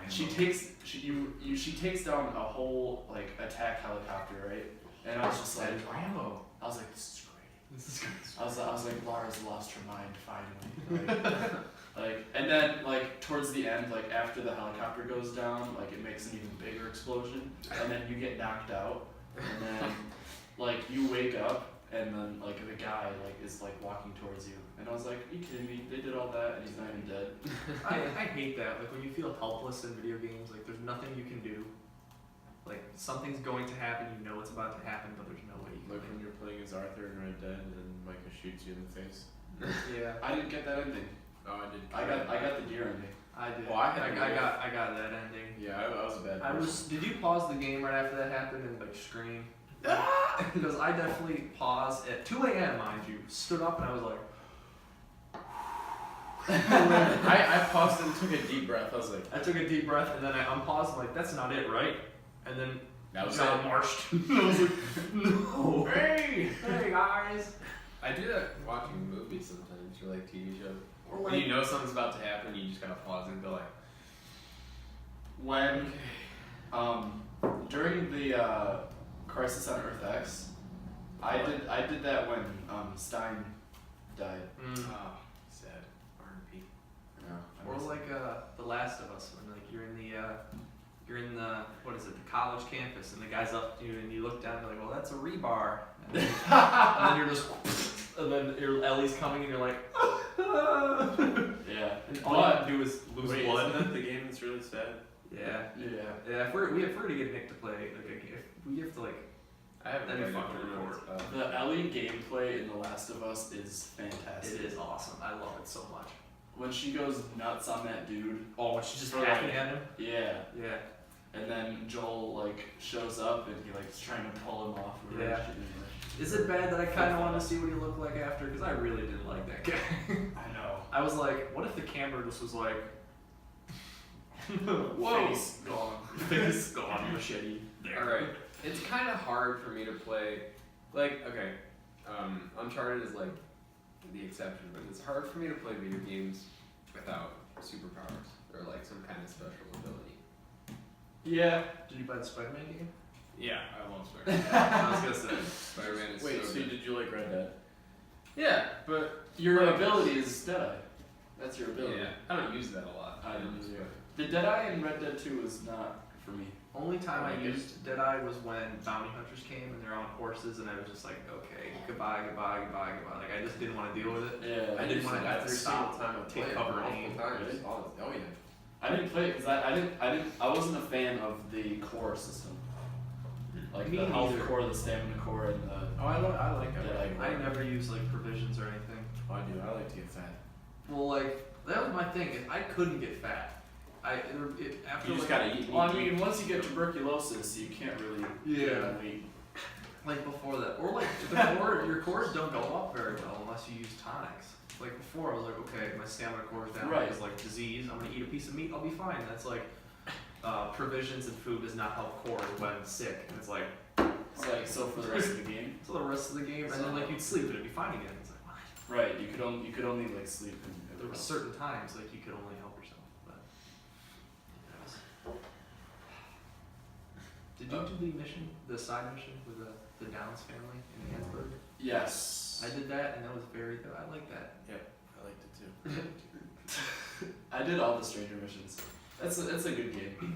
she takes down a whole like attack helicopter, right? And I was just like, Rambo. I was like, this is great. This is great. I was like, Lara's lost her mind finally. Like, and then like towards the end, like after the helicopter goes down, like it makes an even bigger explosion, and then you get knocked out, and then like you wake up, and then like the guy like is like walking towards you, and I was like, are you kidding me? They did all that, and he's not even dead. I hate that. Like when you feel helpless in video games, like there's nothing you can do. Like something's going to happen, you know it's about to happen, but there's no way you can. Like when you're playing as Arthur in Red Dead and Micah shoots you in the face. Yeah, I didn't get that ending. Oh, I did. I got the deer ending. I did. Well, I got that ending. Yeah, I was a bad person. Did you pause the game right after that happened and like scream? Because I definitely paused at 2 a.m. mind you, stood up and I was like, I paused and took a deep breath. I was like, I took a deep breath and then I unpaused. I'm like, that's not it, right? And then that was John it. marched. I was like, no. Hey guys. I do that watching movies sometimes, or like TV shows. Or When you know something's about to happen, you just gotta pause and go like, When during the Crisis on Earth X, I did that when Stein died. oh, sad. R&B. Yeah. Or like The Last of Us, when like you're in the what is it, the college campus, and the guy's up to you, and you look down, and you're like, well, that's a rebar, and then, and then you're just, and then Ellie's coming, and you're like, Yeah. and all you have to do is lose Wait, blood. isn't that the game that's really sad? Yeah. Yeah. Yeah, if we're to get Nick to play, like, if we have to like, I haven't That'd be played it fun to for record. months, The Ellie gameplay in The Last of Us is fantastic. it is awesome. I love it so much. When she goes nuts on that dude. Oh, when she's just For, hacking like- at him. Yeah. Yeah. And then Joel like shows up and he like is trying to pull him off. or Yeah. shit, and, Is it bad that I kind of want to see what he looked like after? Because I really didn't like that guy. I know. I was like, what if the camera just was like, Whoa. Face gone. face gone, machete there. Alright, it's kind of hard for me to play, like, okay, Uncharted is like the exception, but it's hard for me to play video games without superpowers or like some kind of special ability. Yeah. Did you buy the Spider-Man game? Yeah, I love Spider-Man. I was gonna say. Spider-Man is Wait, so so good. did you like Red Dead? Yeah, but Your Like- ability is Deadeye. That's your ability. yeah, I don't use that a lot. I didn't use use it. The Deadeye in Red Dead 2 was not for me. Only time I I like it. used Deadeye was when bounty hunters came and they're on horses, and I was just like, okay, goodbye. Like I just didn't want to deal with it. Yeah. I didn't want to Every after single stop. time I take played it, cover and multiple aim. times. Really? Oh yeah. I didn't play it because I wasn't a fan of the core system. Like Me the health neither. core, the stamina core, and the. Oh, I like it. Deadeye. I never used like provisions or anything. Oh, I do. I like to get fat. Well, like that was my thing. If I couldn't get fat, after You just like, gotta eat. Well, I mean, once you get tuberculosis, you can't really Yeah. gain weight. like before that, or like your cores don't go up very well unless you use tonics. Like before, I was like, okay, my stamina core is down. Right. It's like disease. I'm gonna eat a piece of meat. I'll be fine. That's like provisions and food does not help cores when sick. And it's like It's like so for the rest of the game. so the rest of the game, and then like you'd sleep and it'd be fine again. It's like what? Right. You could only like sleep and. There were certain times like you could only help yourself. But did you do the mission, the side mission with the Downs family in Hansburg? Yes. I did that, and that was very good. I like that. I liked it too. I did all the stranger missions. It's a good game.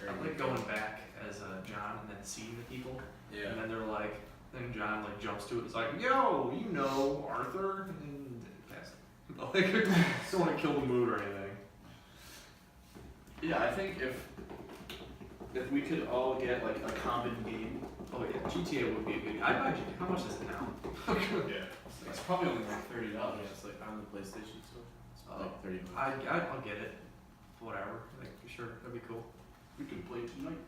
I like going back as John and then seeing the people, and then they're like, then John like jumps to it. It's like, yo, you know Arthur, and pass it. Like, don't want to kill the mood or anything. Yeah, I think if we could all get like a common game, Oh yeah, GTA would be a good. I'd buy GTA. How much is it now? Yeah. it's probably only like $30. Yeah, it's like on the PlayStation store. It's Oh. like $30. I'll get it. Whatever. Like, sure, that'd be cool. We could play tonight.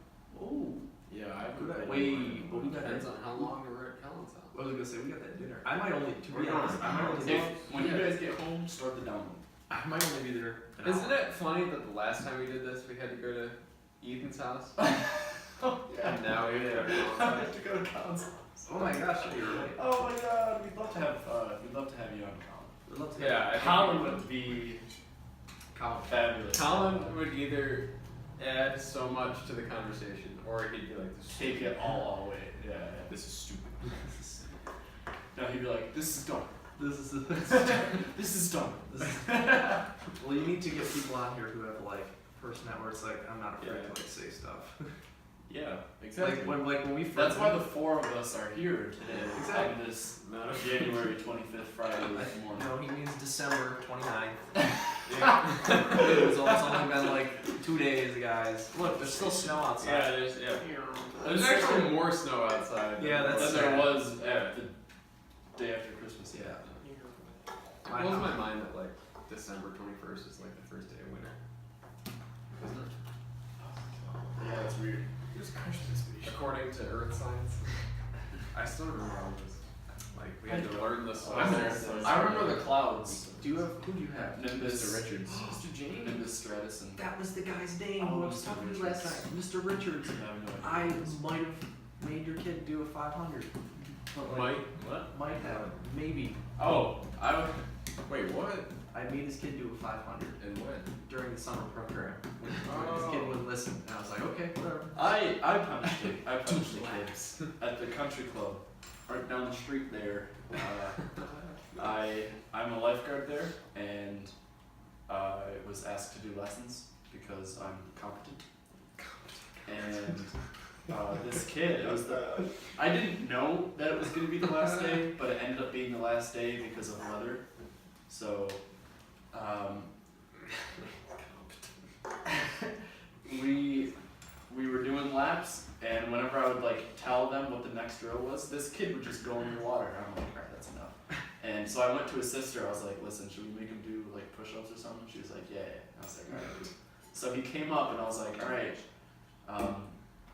Oh, Yeah, I Good would. wait, but we got Depends that. on how long we're at Kellen's house. What was I gonna say? We got that dinner. I might only, to We're be going. honest, I might only, When you guys get home, start the download. I might only be there. an Isn't hour. it funny that the last time we did this, we had to go to Ethan's house? Oh And now we have I have to go to console. Oh my gosh, you're right. Oh my god, we'd love to have you on Colin. We'd love to Yeah, I think Colin we would be Colin. fabulous. Colin would either add so much to the conversation, or he'd be like, this is Take it all away. Yeah. This is stupid. No, he'd be like, this is dumb. This is This is dumb. This is- well, you need to get people on here who have like personality where it's like I'm not afraid to like say stuff. Yeah, exactly. Like when we first. That's why the four of us are here today. Exactly. On this Not a January 25th Friday morning. No, he means December 29th. It's only been like 2 days, guys. Look, there's still snow outside. There's actually more snow outside. Yeah, that's Than there sad. was at the day after Christmas. Yeah. It blows my mind that like December 21st is like the first day of winter. Isn't it? Yeah, that's weird. It was Christmas week. According to Earth science. I still remember all this. My Like we had to learn the song. I remember the Clouds. Do you have who do you have? Nimbus. Mr. Richards. Mr. James. Nimbus Stratus and. That was the guy's name Oh, who I was Mr. talking to last Richards. night. Mr. Richards. I have no I idea. might have made your kid do a 500. But like, What? might have. Maybe. Oh, I would. Wait, what? I made his kid do a 500 And when? during the summer program. Oh. His kid wouldn't listen. And I was like, okay, whatever. I punched it. I punched the kids at the country club, right down the street there. I'm a lifeguard there, and I was asked to do lessons because I'm competent. And this kid, I didn't know that it was gonna be the last day, but it ended up being the last day because of weather. So, we were doing laps, and whenever I would like tell them what the next drill was, this kid would just go in the water, and I'm like, alright, that's enough. And so I went to his sister. I was like, listen, should we make him do like push-ups or something? She was like, yeah. And I was like, alright. So he came up, and I was like, alright,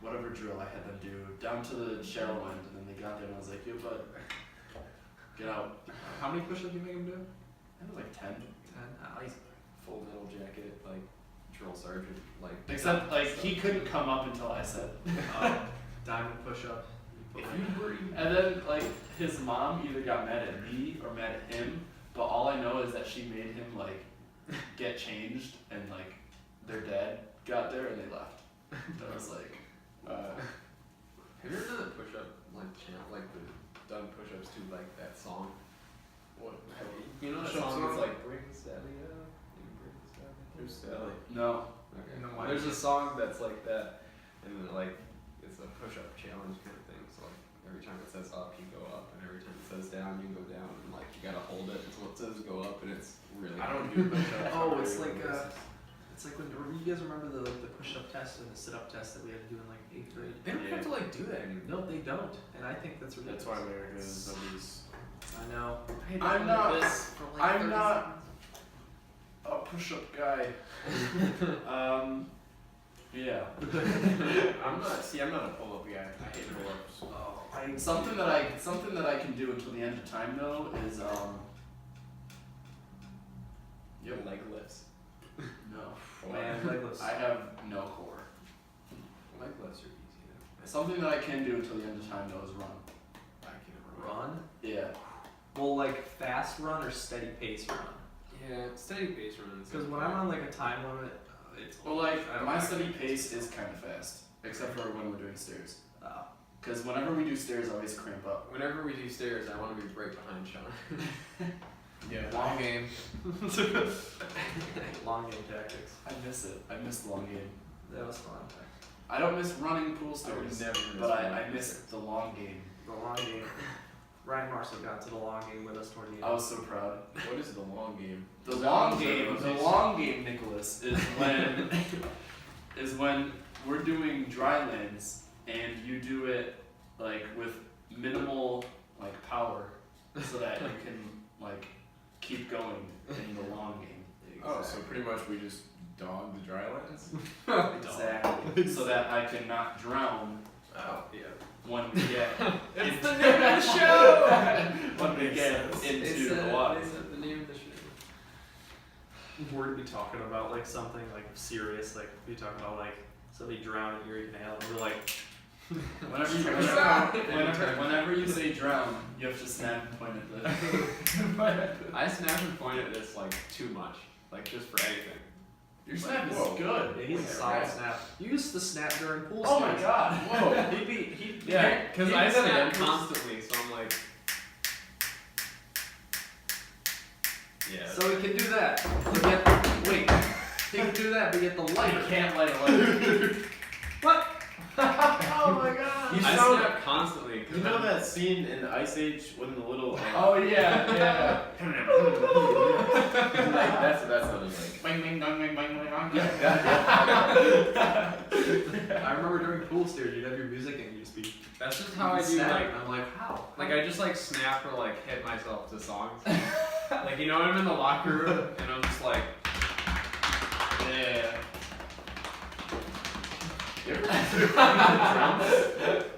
whatever drill I had them do, down to the shallow end, and then they got there, and I was like, yo, bud, get out. How many push-ups do you make him do? I think like 10. 10. Nice. Full Metal Jacket, like drill sergeant, like. Except like he couldn't come up until I said. Diamond push-up. If you breathe. And then like his mom either got mad at me or mad at him, but all I know is that she made him like get changed, and like their dad got there and they left. And I was like, Have you ever done a push-up like channel, like the done push-ups to like that song? What? Have you know that Push-up song that's song? like Bring Sally Up, Bring Sally. Who's Sally? no. Okay. No, why There's a not? song that's like that, and then like it's a push-up challenge kind of thing. So like every time it says up, you go up, and every time it says down, you go down, and like you gotta hold it until it says go up, and it's really. I don't do push-ups. Oh, on a it's regular like, basis. It's like when you guys remember the push-up test and the sit-up test that we had to do in like 8th grade? They don't have to like do that anymore. No, they don't, and I think that's ridiculous. That's why America is obese. I know. I'm not- For like I'm 30 not- seconds. A push-up guy. Yeah. I'm not a pull-up guy. I hate pull-ups. Oh, Something that I can do until the end of time though is Yep. Leg lifts. no. man, leg lifts. I have no core. Leg lifts are easy though. Something that I can do until the end of time though is run. I can't run. Run? Yeah. Well, like fast run or steady pace run? Yeah, steady pace runs. Because when I'm on like a time limit, it's Well, like I don't my like steady it. pace is kind of fast, except for when we're doing stairs. Oh. Because whenever we do stairs, I always cramp up. Whenever we do stairs, I want to be right behind Sean. Yeah. Long game. Long game tactics. I miss it. I miss the long game. That was fun. I don't miss running pool I would stairs, never miss but I running miss the long game. The long game. Ryan Marshall got to the long game with us toward the end. I was so proud. What is the long game? The Is that long what game, it the is? long game, Nicholas, is when is when we're doing dry lands and you do it like with minimal like power, so that you can like keep going in the long game. Oh, so pretty much we just dog the dry lands? Exactly. So that I cannot drown Oh. Yeah. when we get It's the name of the show! when we get into the water. They said the name of the show. We're to be talking about like something like serious, like we talk about like somebody drowning in Erie Canal, and we're like, Whenever you say drown, you have to snap and point at the. I snap and point at this like too much. Like just for anything. Your snap is Whoa. good. yeah, he's a solid snap. You used to snap during pool Oh my stairs. god. Whoa. Yeah, because I said snap it. constantly, so I'm like. Yeah. So he can do that. But yet, wait, he can do that, but yet the You lighter. can't light a light. What? Oh my god. You I sound- snap constantly. Cause You know I'm- that scene in Ice Age when the little Oh yeah, yeah. like that's what that sounded like. Bang bang bang bang bang bang. I remember during pool stairs, you'd have your music and you'd just be That's just how I do snap, like. and I'm like, how? Like I just like snap or like hit myself to songs. Like you know when I'm in the locker room and I'm just like. Yeah. You ever consider playing the drums?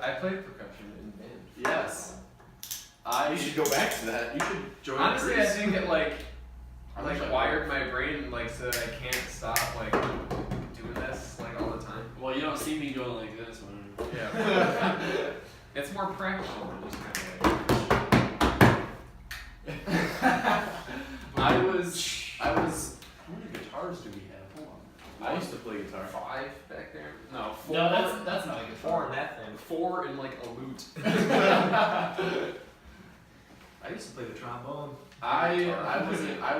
I played percussion in band. Yes. You should go back to that. You should join. Honestly, I Greece. think it like I wish I wired my brain like so that I can't stop like doing this like all the time. Well, you don't see me going like this when. Yeah. It's more practical than just kind of like. I was. How many guitars do we have? Hold on. I used to play guitar. 5 back there? No, 4. No, that's not a good 4 in that thing. 4 and like a lute. I used to play the trombone. I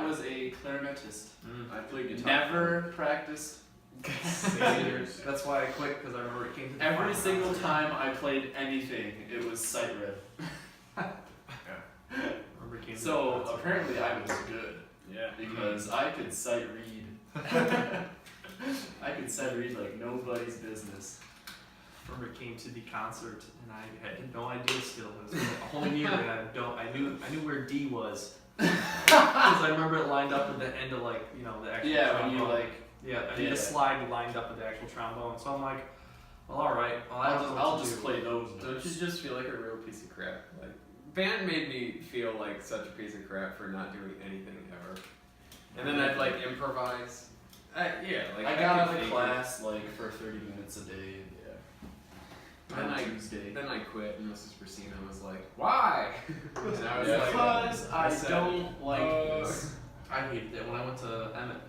was a clarinetist. I played guitar. Never practiced. That's why I quit, because I remember it came to the Every final single concert. time I played anything, it was sight read. I remember it came to the So concert. apparently I was good Yeah. because I could sight read. I could sight read like nobody's business. I remember it came to the concert, and I had no idea still. It was a whole year, and I knew where D was. Because I remember it lined up at the end of the actual Yeah, trombone. when you like, I need a slide lined up with the actual trombone. So I'm like, well, alright. Well, I don't know what I'll to just do. play those Don't notes. you just feel like a real piece of crap? Like, band made me feel like such a piece of crap for not doing anything ever. And then I'd like improvise. I got out could of fake class like for 30 minutes a day. it. Yeah. On Then Tuesday. Then I quit, and Mrs. Christina was like, "Why?" And I was Yeah. like, Because I said, don't like this. I hated it when I went to Emmett,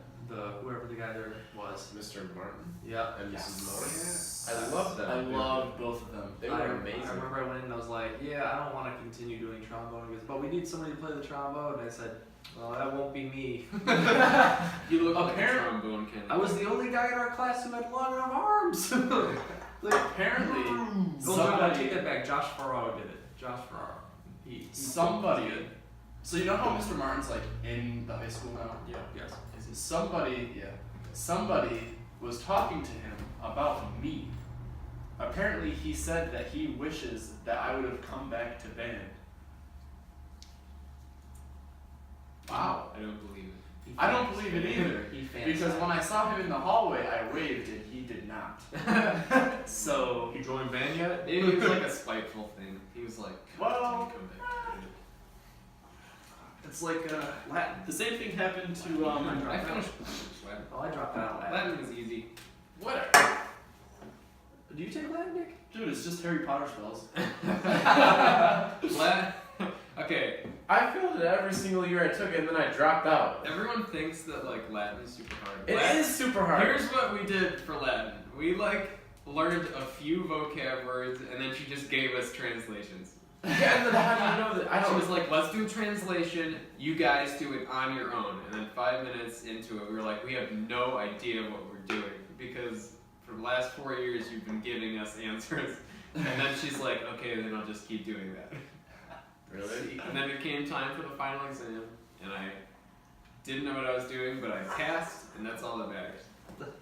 whoever the guy there was. Mr. Martin Yeah. and Yes. Mrs. Moore. I love them. I loved both of them. They I were amazing. remember I went in and I was like, yeah, I don't want to continue doing trombone. He goes, but we need somebody to play the trombone. And I said, well, that won't be me. "You look like a Apparent- trombone candidate." I was the only guy in our class who had long enough arms. Apparently, I take somebody, that back. Josh Farrar did it. Josh Farrar. He somebody. So you know how Mr. Martin's like in the high school now? Yeah. Yes. Somebody was talking to him about me. Apparently, he said that he wishes that I would have come back to band. Wow. I don't believe it. I don't believe it either. He Because when I saw him in the hallway, I waved and he did not. So, he joined band yet? Maybe it was like a spiteful thing. He was like, Well, "Come back." It's like Latin. the same thing happened to I finished Latin. Oh, I dropped out of Latin. Latin was easy. whatever. Do you take Latin, Nick? Dude, it's just Harry Potter spells. Latin. Okay, I failed it every single year I took it, and then I dropped out. everyone thinks that like Latin is super hard. It is super hard. Here's what we did for Latin. We like learned a few vocab words, and then she just gave us translations. Yeah, and then how do you know that? I She don't. was like, "Let's do a translation. You guys do it on your own." And then 5 minutes into it, we were like, "We have no idea what we're doing because for the last 4 years you've been giving us answers." And then she's like, "Okay, then I'll just keep doing that." Really? And then it came time for the final exam, and I didn't know what I was doing, but I passed, and that's all that matters.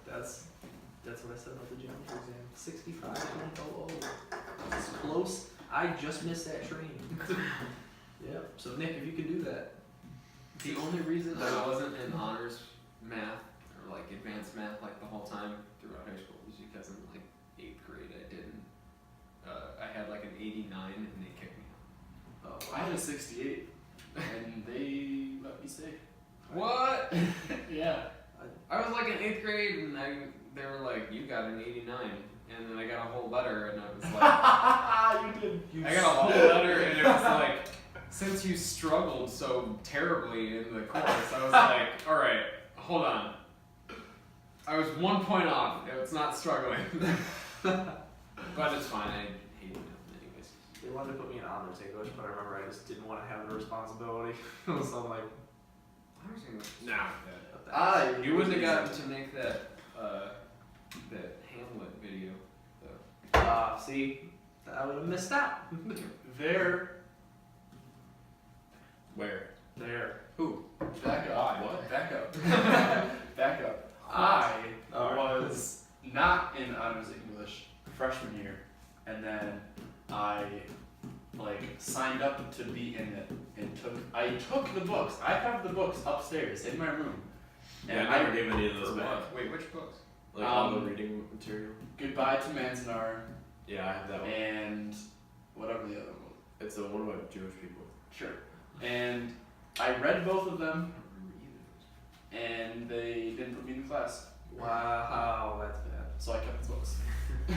That's what I said about the geometry exam. 65. I went all over. It's close. I just missed that train. Yeah. So Nick, if you can do that. The only reason I wasn't in honors math or like advanced math like the whole time throughout high school was because in like 8th grade I didn't. I had like an 89 and they kicked me out. I had a 68, and they let me stay. What? Yeah. I was like in 8th grade and they were like, "You got an 89," and then I got a whole letter and I was like, You did. I got a whole letter and it was like, "Since you struggled so terribly in the course," I was like, "All right, hold on. I was 1 point off. It's not struggling." But it's fine. I hated it anyways. They wanted to put me in honors English, but I remember I just didn't want to have the responsibility. So I'm like, Honors English. No. You You wouldn't have gotten to make that that Hamlet video. see, I would have missed out. There. Where? There. Who? Back up. Why? What? Back up. Back up. I was not in honors English freshman year, and then I signed up to be in it and I took the books. I have the books upstairs in my room. And I never gave any of those For back. what? Wait, which books? Like all the reading material. Goodbye to Manzanar Yeah, I have that one. and whatever the other one. It's So what about Jewish people? Sure. And I read both of them, and they didn't put me in class, Wow, that's bad. so I kept the books. You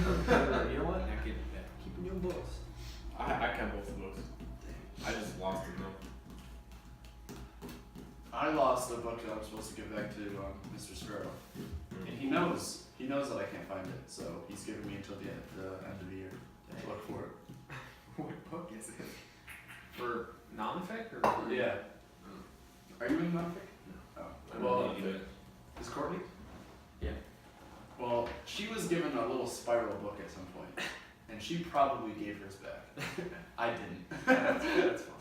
know what? Not getting back. Keeping your books. I kept both of those. I just lost them though. I lost a book that I'm supposed to give back to Mr. Sparrow, and he knows that I can't find it, so he's giving me until the end of the year to look for it. What book is it? For non-fic or for? Yeah. Are you in nonfic? No. Oh. I don't Well, need it. is Courtney? Yeah. Well, she was given a little spiral book at some point, and she probably gave hers back. I didn't. That's fine.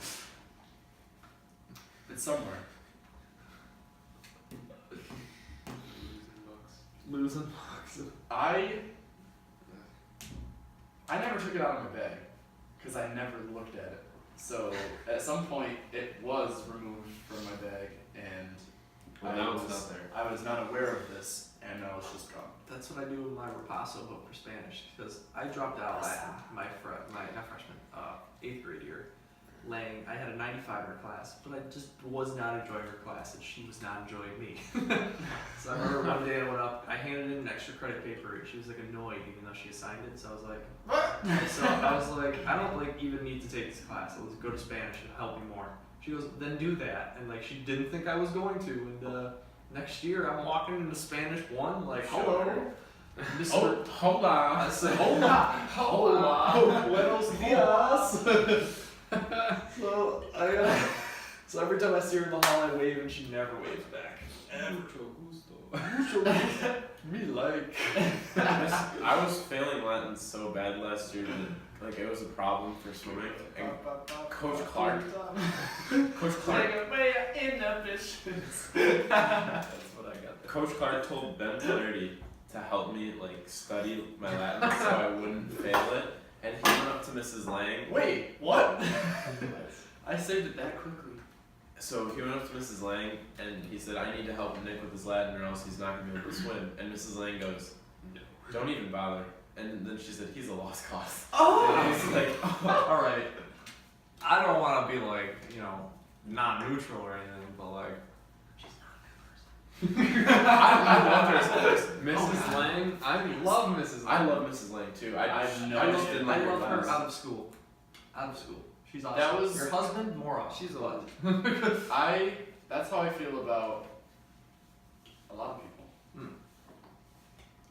It's somewhere. Losing books. I never took it out of my bag because I never looked at it. So at some point it was removed from my bag, and Well, now it's not there. I was not aware of this, and now it's just gone. That's what I do in my Repaso book for Spanish, because I dropped out Latin my not freshman, 8th grade year. I had a 95 in her class, but I just was not enjoying her class, and she was not enjoying me. So I remember one day I went up, I handed in an extra credit paper, and she was like annoyed, even though she assigned it. So I was like, I don't like even need to take this class. Let's go to Spanish and help me more. She goes, then do that, and like she didn't think I was going to. And next year I'm walking into Spanish 1, like hello, Mr. Oh, hold on. I said, hola, buenos dias. So every time I see her in the hall, I wave, and she never waves back. Me like. I was failing Latin so bad last year that like it was a problem for swimming. And Coach Clark, That's what I got there. Coach Clark told Ben Flaherty to help me like study my Latin so I wouldn't fail it. And he went up to Mrs. Lang. Wait, what? I saved it that quickly. So he went up to Mrs. Lang and he said, I need to help Nick with his Latin or else he's not going to be able to swim. And Mrs. Lang goes, no, don't even bother. And then she said, he's a lost cause. Oh! And I was like, Alright. I don't want to be like, non-neutral or anything, but like, I love her as a person. Mrs. Lang, I love Mrs. Lang. I love Mrs. Lang too. I just didn't like I her love her class. out of school. Out of school. She's awesome. That was- Your husband, more awesome. She's a legend. That's how I feel about a lot of people.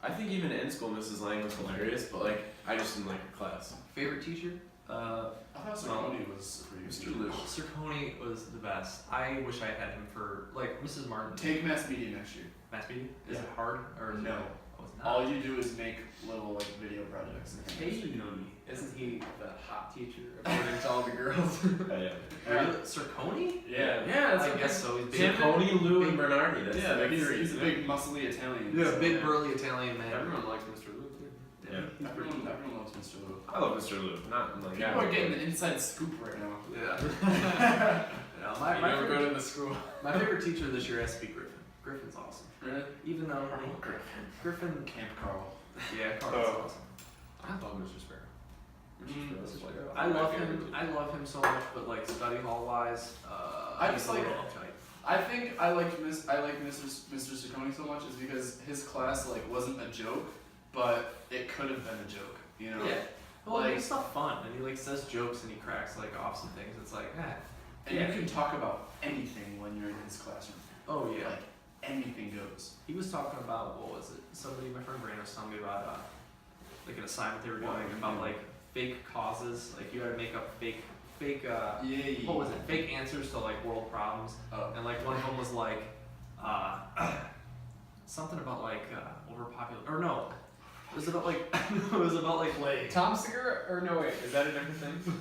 I think even in school, Mrs. Lang was hilarious, but like, I just didn't like her class. Favorite teacher? I thought Cerrone was pretty Mr. Luke. Sir Coney was the best. I wish I had him for, like, Mrs. Martin. Take mass media next year. Mass media? Is Yeah. it hard? Or is No. It, oh, it's not. All you do is make little like video projects. Hey. Isn't he the hot teacher according to all the girls? Really? Sir Coney? Yeah. Yeah, I guess so. He's Tim, big. Coney, Lou, and big- Bernardi. That's the big three. He's a big muscly Italian. Yeah, so- big burly Italian man. Everyone likes Mr. Luke. Yeah. Everyone loves Mr. Lou. I love Mr. Lou. Not like People are getting the inside scoop right now. Yeah. Yeah, my, You my, never favorite, go to the school. my favorite teacher this year has to be Griffin. Griffin's awesome. Really? Even though Griffin, Camp Carl. yeah, Carl's Oh. awesome. I love Mr. Sparrow. Mr. Sparrow's like I my love favorite him. teacher. I love him so much, but like study hall wise, I he's just a like- little uptight. I think I like Mr. Ciccone so much is because his class like wasn't a joke, but it could have been a joke. You know. Yeah. Well, Like- he makes stuff fun, and he like says jokes, and he cracks like off some things. It's like, And Yeah. you can talk about anything when you're in his classroom. oh yeah. Like anything goes. He was talking about what was it? Somebody, my friend Brandon was telling me about like an assignment they were doing about like fake causes. Like you had to make up fake. Yeah. What was it? Fake answers to like world problems. Oh. And like one of them was like something about like overpopulation. Or no, it was about like it was about like Tom Segura? Or no, wait, is that a different thing?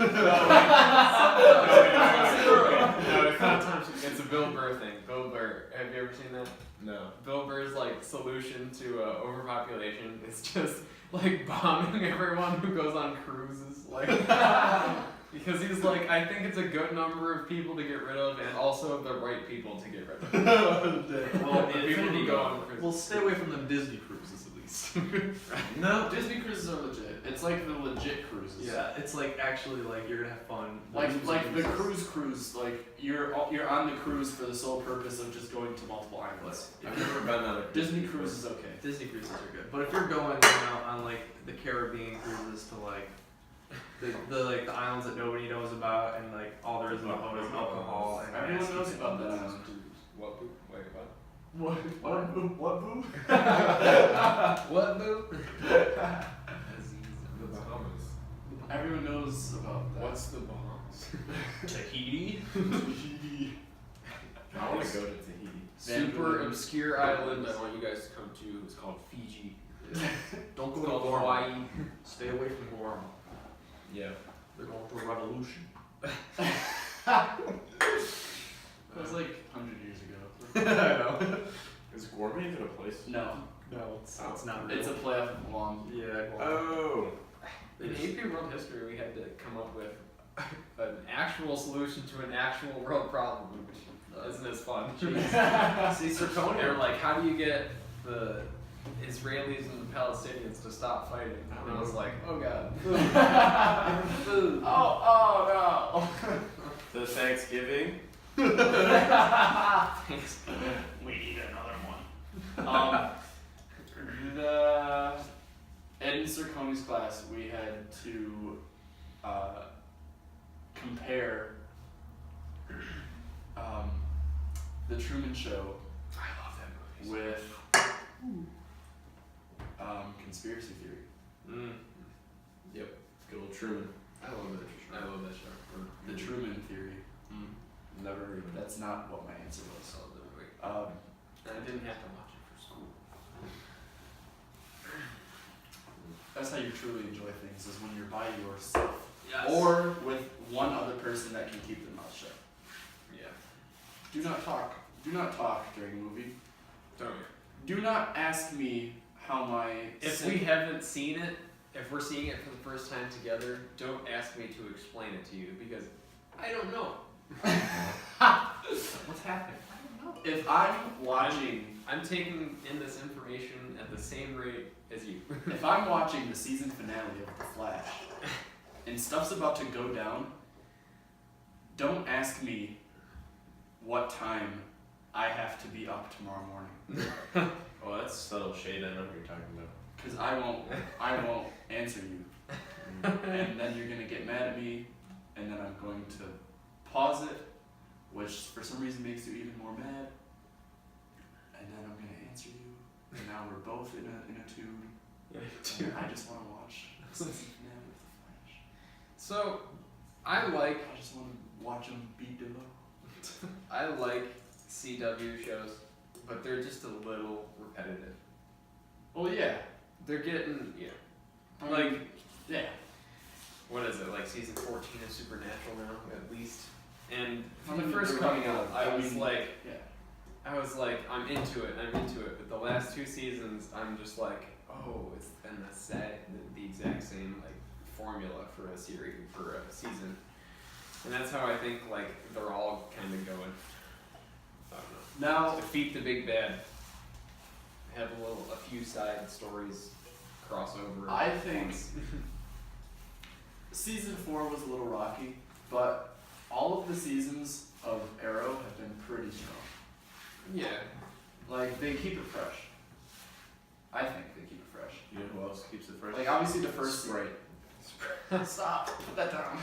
No, it's not Tom Segura. It's a Bill Burr thing. Bill Burr. Have you ever seen that? No. Bill Burr's like solution to overpopulation is just like bombing everyone who goes on cruises, like because he's like, I think it's a good number of people to get rid of, and also the right people to get rid of. Well, the people who go on cruises. We'll stay away from them Disney cruises at least. cruises. No. Disney cruises are legit. It's like the legit cruises. Yeah, it's like actually like you're gonna have fun. Like the cruise, like you're on the cruise for the sole purpose of just going to multiple islands. I've never been on a Disney cruise is okay. Disney cruises are good, but if you're going out on like the Caribbean cruises to like the islands that nobody knows about and like all there is in the boat is alcohol and Everyone nasty knows things. about that island. What? Wait, what? What boo? What boo? What boo? The Bahamas. Everyone knows about that. What's the Bahamas? Tahiti? I want to go to Tahiti. Super obscure island I want you guys to come to. It's called Fiji. Don't It's go to called Guam. Hawaii. Stay away from Guam. Yeah. They're going through a revolution. That was like 100 years ago. I know. Is Gourmet even a place? No, No, it's not. it's a playoff of Guam. Yeah. Guam. Oh. In AP World History, we had to come up with an actual solution to an actual world problem, which isn't as fun. See, Zirconia. They're like, how do you get the Israelis and the Palestinians to stop fighting? And I was like, oh god. Food. Oh The Thanksgiving. no! We need another one. In Zirconi's class, we had to compare the Truman Show I love that movie. with conspiracy theory. Yep. Good old Truman. I love that. I love that show. Or The Truman Theory. Never heard of it. That's not what my answer was. I love that movie. Um, And I didn't have to watch it for school. that's how you truly enjoy things, is when you're by yourself. Yes. Or with one other person that can keep their mouth shut. Yeah. Do not talk. Do not talk during a movie. Don't Do not ask me how my If we haven't seen it, if we're seeing it for the first time together, don't ask me to explain it to you because I don't know. What's happening? I don't know. if I'm watching I'm taking in this information at the same rate as you. if I'm watching the season finale of The Flash and stuff's about to go down, don't ask me what time I have to be up tomorrow morning. Oh, that's subtle shade. I know what you're talking about. Because I won't answer you. And then you're gonna get mad at me, and then I'm going to pause it, which for some reason makes you even more mad. And then I'm gonna answer you, and now we're both in a tune. And I just want to watch the season finale of The Flash. So, I just want to watch them beat Dillo. CW shows, but they're just a little repetitive. Well, yeah. They're getting, yeah. I Like, mean, yeah. what is it, like season 14 of Supernatural now, at least? And I from the mean, first they're coming running out, out. I was like, Yeah. I'm into it, but the last two seasons, I'm just like, oh, it's been the exact same, like, formula for a series, for a season. And that's how I think, like, they're all kind of going. I don't know. Now, Defeat the big bad. Have a few side stories cross over. I think once. season 4 was a little rocky, but all of the seasons of Arrow have been pretty strong. Yeah. Like, they keep it fresh. I think they keep it fresh. You know who else keeps it fresh? Like, obviously the first Sprite. Stop. Put that down.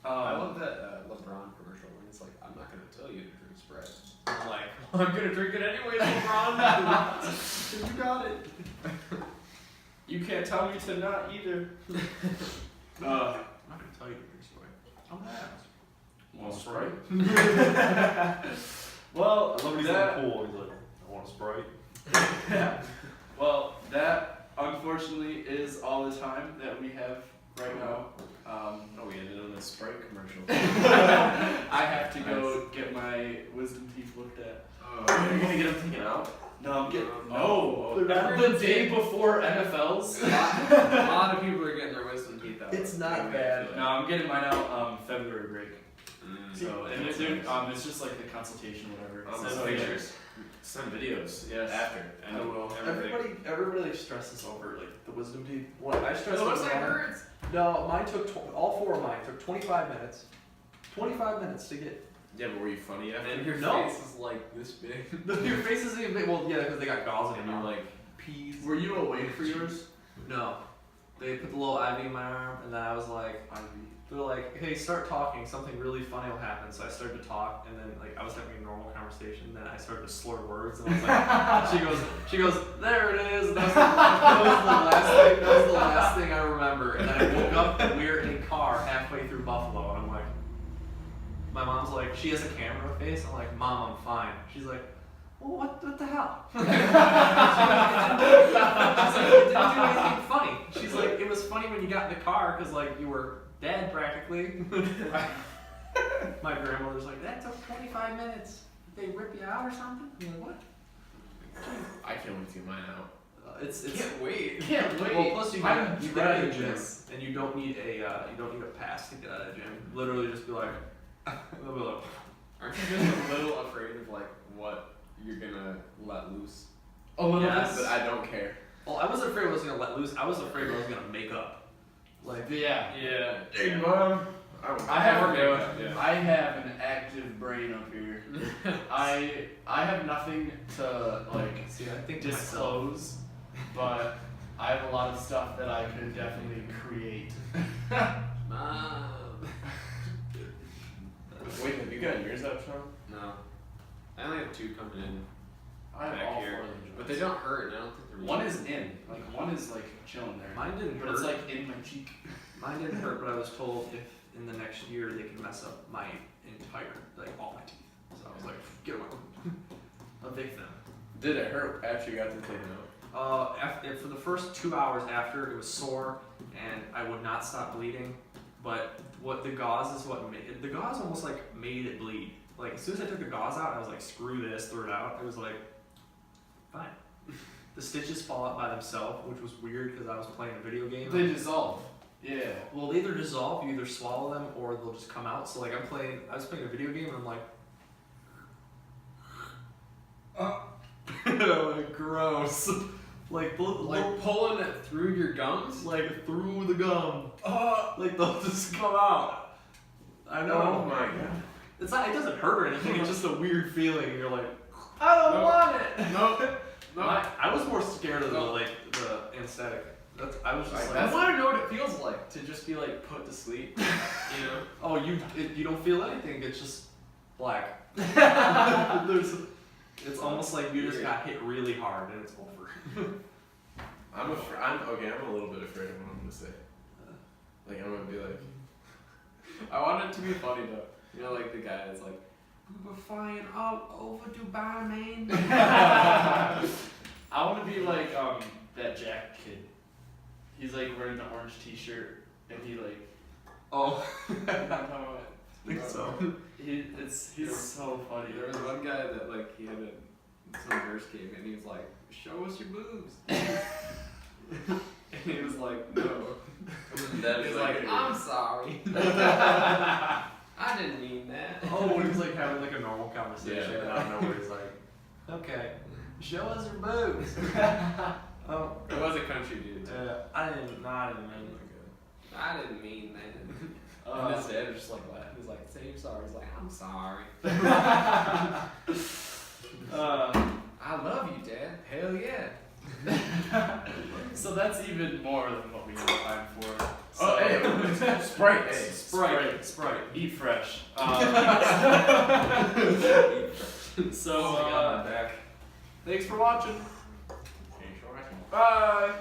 I love that LeBron commercial when it's like, I'm not going to tell you to drink Sprite. I'm like, well, I'm going to drink it anyway, LeBron. You got it. You can't tell me to not either. I'm not gonna tell you to drink Sprite. I'm gonna ask. Want Sprite? Well, I love when he's that, in the pool. He's like, I want a Sprite. yeah. Well, that unfortunately is all the time that we have right now. Oh, we ended on a Sprite commercial. I have to go get my wisdom teeth looked at. Are you gonna get them taken out? No, I'm getting Oh, the day before NFLs. A lot of people are getting their wisdom teeth out. It's not bad. No, I'm getting mine out February break. Mm. So and it's just like the consultation, whatever. On So, the yeah. pictures. Send videos. Yes. After. I will. Everybody like stresses over like the wisdom teeth. Well, I stress It looks over like mine. birds. No, mine took all 4 of mine took 25 minutes. 25 minutes to get. Yeah, but were you funny after? And your No. face is like this big. Your face isn't even big. Well, yeah, because they got gauze in And your you're mouth. like, Peas. Were you awake for yours? No. They put the little IV in my arm, and then I was like, they're like, hey, start talking. Something really funny will happen. So I started to talk, and then like I was having a normal conversation. Then I started to slur words, and I was like, she goes, there it is. And that was the last thing I remember. And then I woke up, and we were in a car halfway through Buffalo, and I'm like, my mom's like, she has a camera face. I'm like, Mom, I'm fine. She's like, well, what the hell? She's like, it didn't do anything funny. She's like, it was funny when you got in the car because like you were dead practically. My grandmother's like, that took 25 minutes. Did they rip you out or something? I'm like, what? I can't wait to get mine out. It's Can't wait. Can't wait. well, plus you I'm get out of the dreading gym, this. and you don't need a pass to get out of the gym. Literally, just be like, they'll be like, Aren't you just a little afraid of like what you're gonna let loose? A little Yes. But I don't care. well, I wasn't afraid I was gonna let loose. I was afraid I was gonna make up. Like, bit. Yeah. Yeah. Hey, Mom. I have Yeah. I have an active brain up here. I have nothing to like see, I think to myself. disclose, but I have a lot of stuff that I could definitely create. Mom. Wait, have you got yours out, Sean? No. I only have 2 coming in I have back all here, 4 of them. but they don't hurt. And I don't think they're. One is in, like one is like chilling there, Mine didn't but hurt. it's like in my cheek. Mine didn't hurt, but I was told if in the next year they can mess up my entire, like all my teeth. So I was like, get them out. Evict them. Did it hurt after you got the thing out? For the first 2 hours after, it was sore, and I would not stop bleeding. But what the gauze is what made it, the gauze almost like made it bleed. Like as soon as I took the gauze out, I was like, screw this, threw it out. It was like, fine. The stitches fall out by themselves, which was weird because I was playing a video game. They dissolve. Yeah. Well, they either dissolve, you either swallow them, or they'll just come out. So like I was playing a video game, and I'm like, like gross. Like pulling it through your gums. like through the gum. Like they'll just come out. I know. Oh my god. It's not. It doesn't hurt or anything. It's just a weird feeling, and you're like, I don't want it. No. I was more scared of the anesthetic. I was just I want to know what it feels like to just be like put to sleep. You know. oh, you don't feel anything. It's just black. It's almost like you just got hit really hard and it's over. I'm a little bit afraid of what I'm gonna say. Like I'm gonna be like, I want it to be funny though. You know, like the guy that's like, We were flying all over Dubai, man. I want to be like that Jack kid. He's like wearing the orange T-shirt and he like. Oh, I think so. He's so funny. there was one guy that like he had some verse game and he was like, show us your boobs. And he was like, no. that He's is like, I'm sorry. I didn't mean that. Oh, when he's like having like a normal conversation, Yeah. and out of nowhere he's like, "Okay, show us your boobs." Oh, It was a country dude. Too. I didn't mean I didn't mean that. And his dad was just like laughing. He's like, say you're sorry. He's like, I'm sorry. I love you, Dad. Hell yeah. So that's even more than what we have time for. Oh, hey, Sprite. Hey, Sprite. Eat fresh. So, Oh my God, my back. thanks for watching. Thanks for watching. Bye.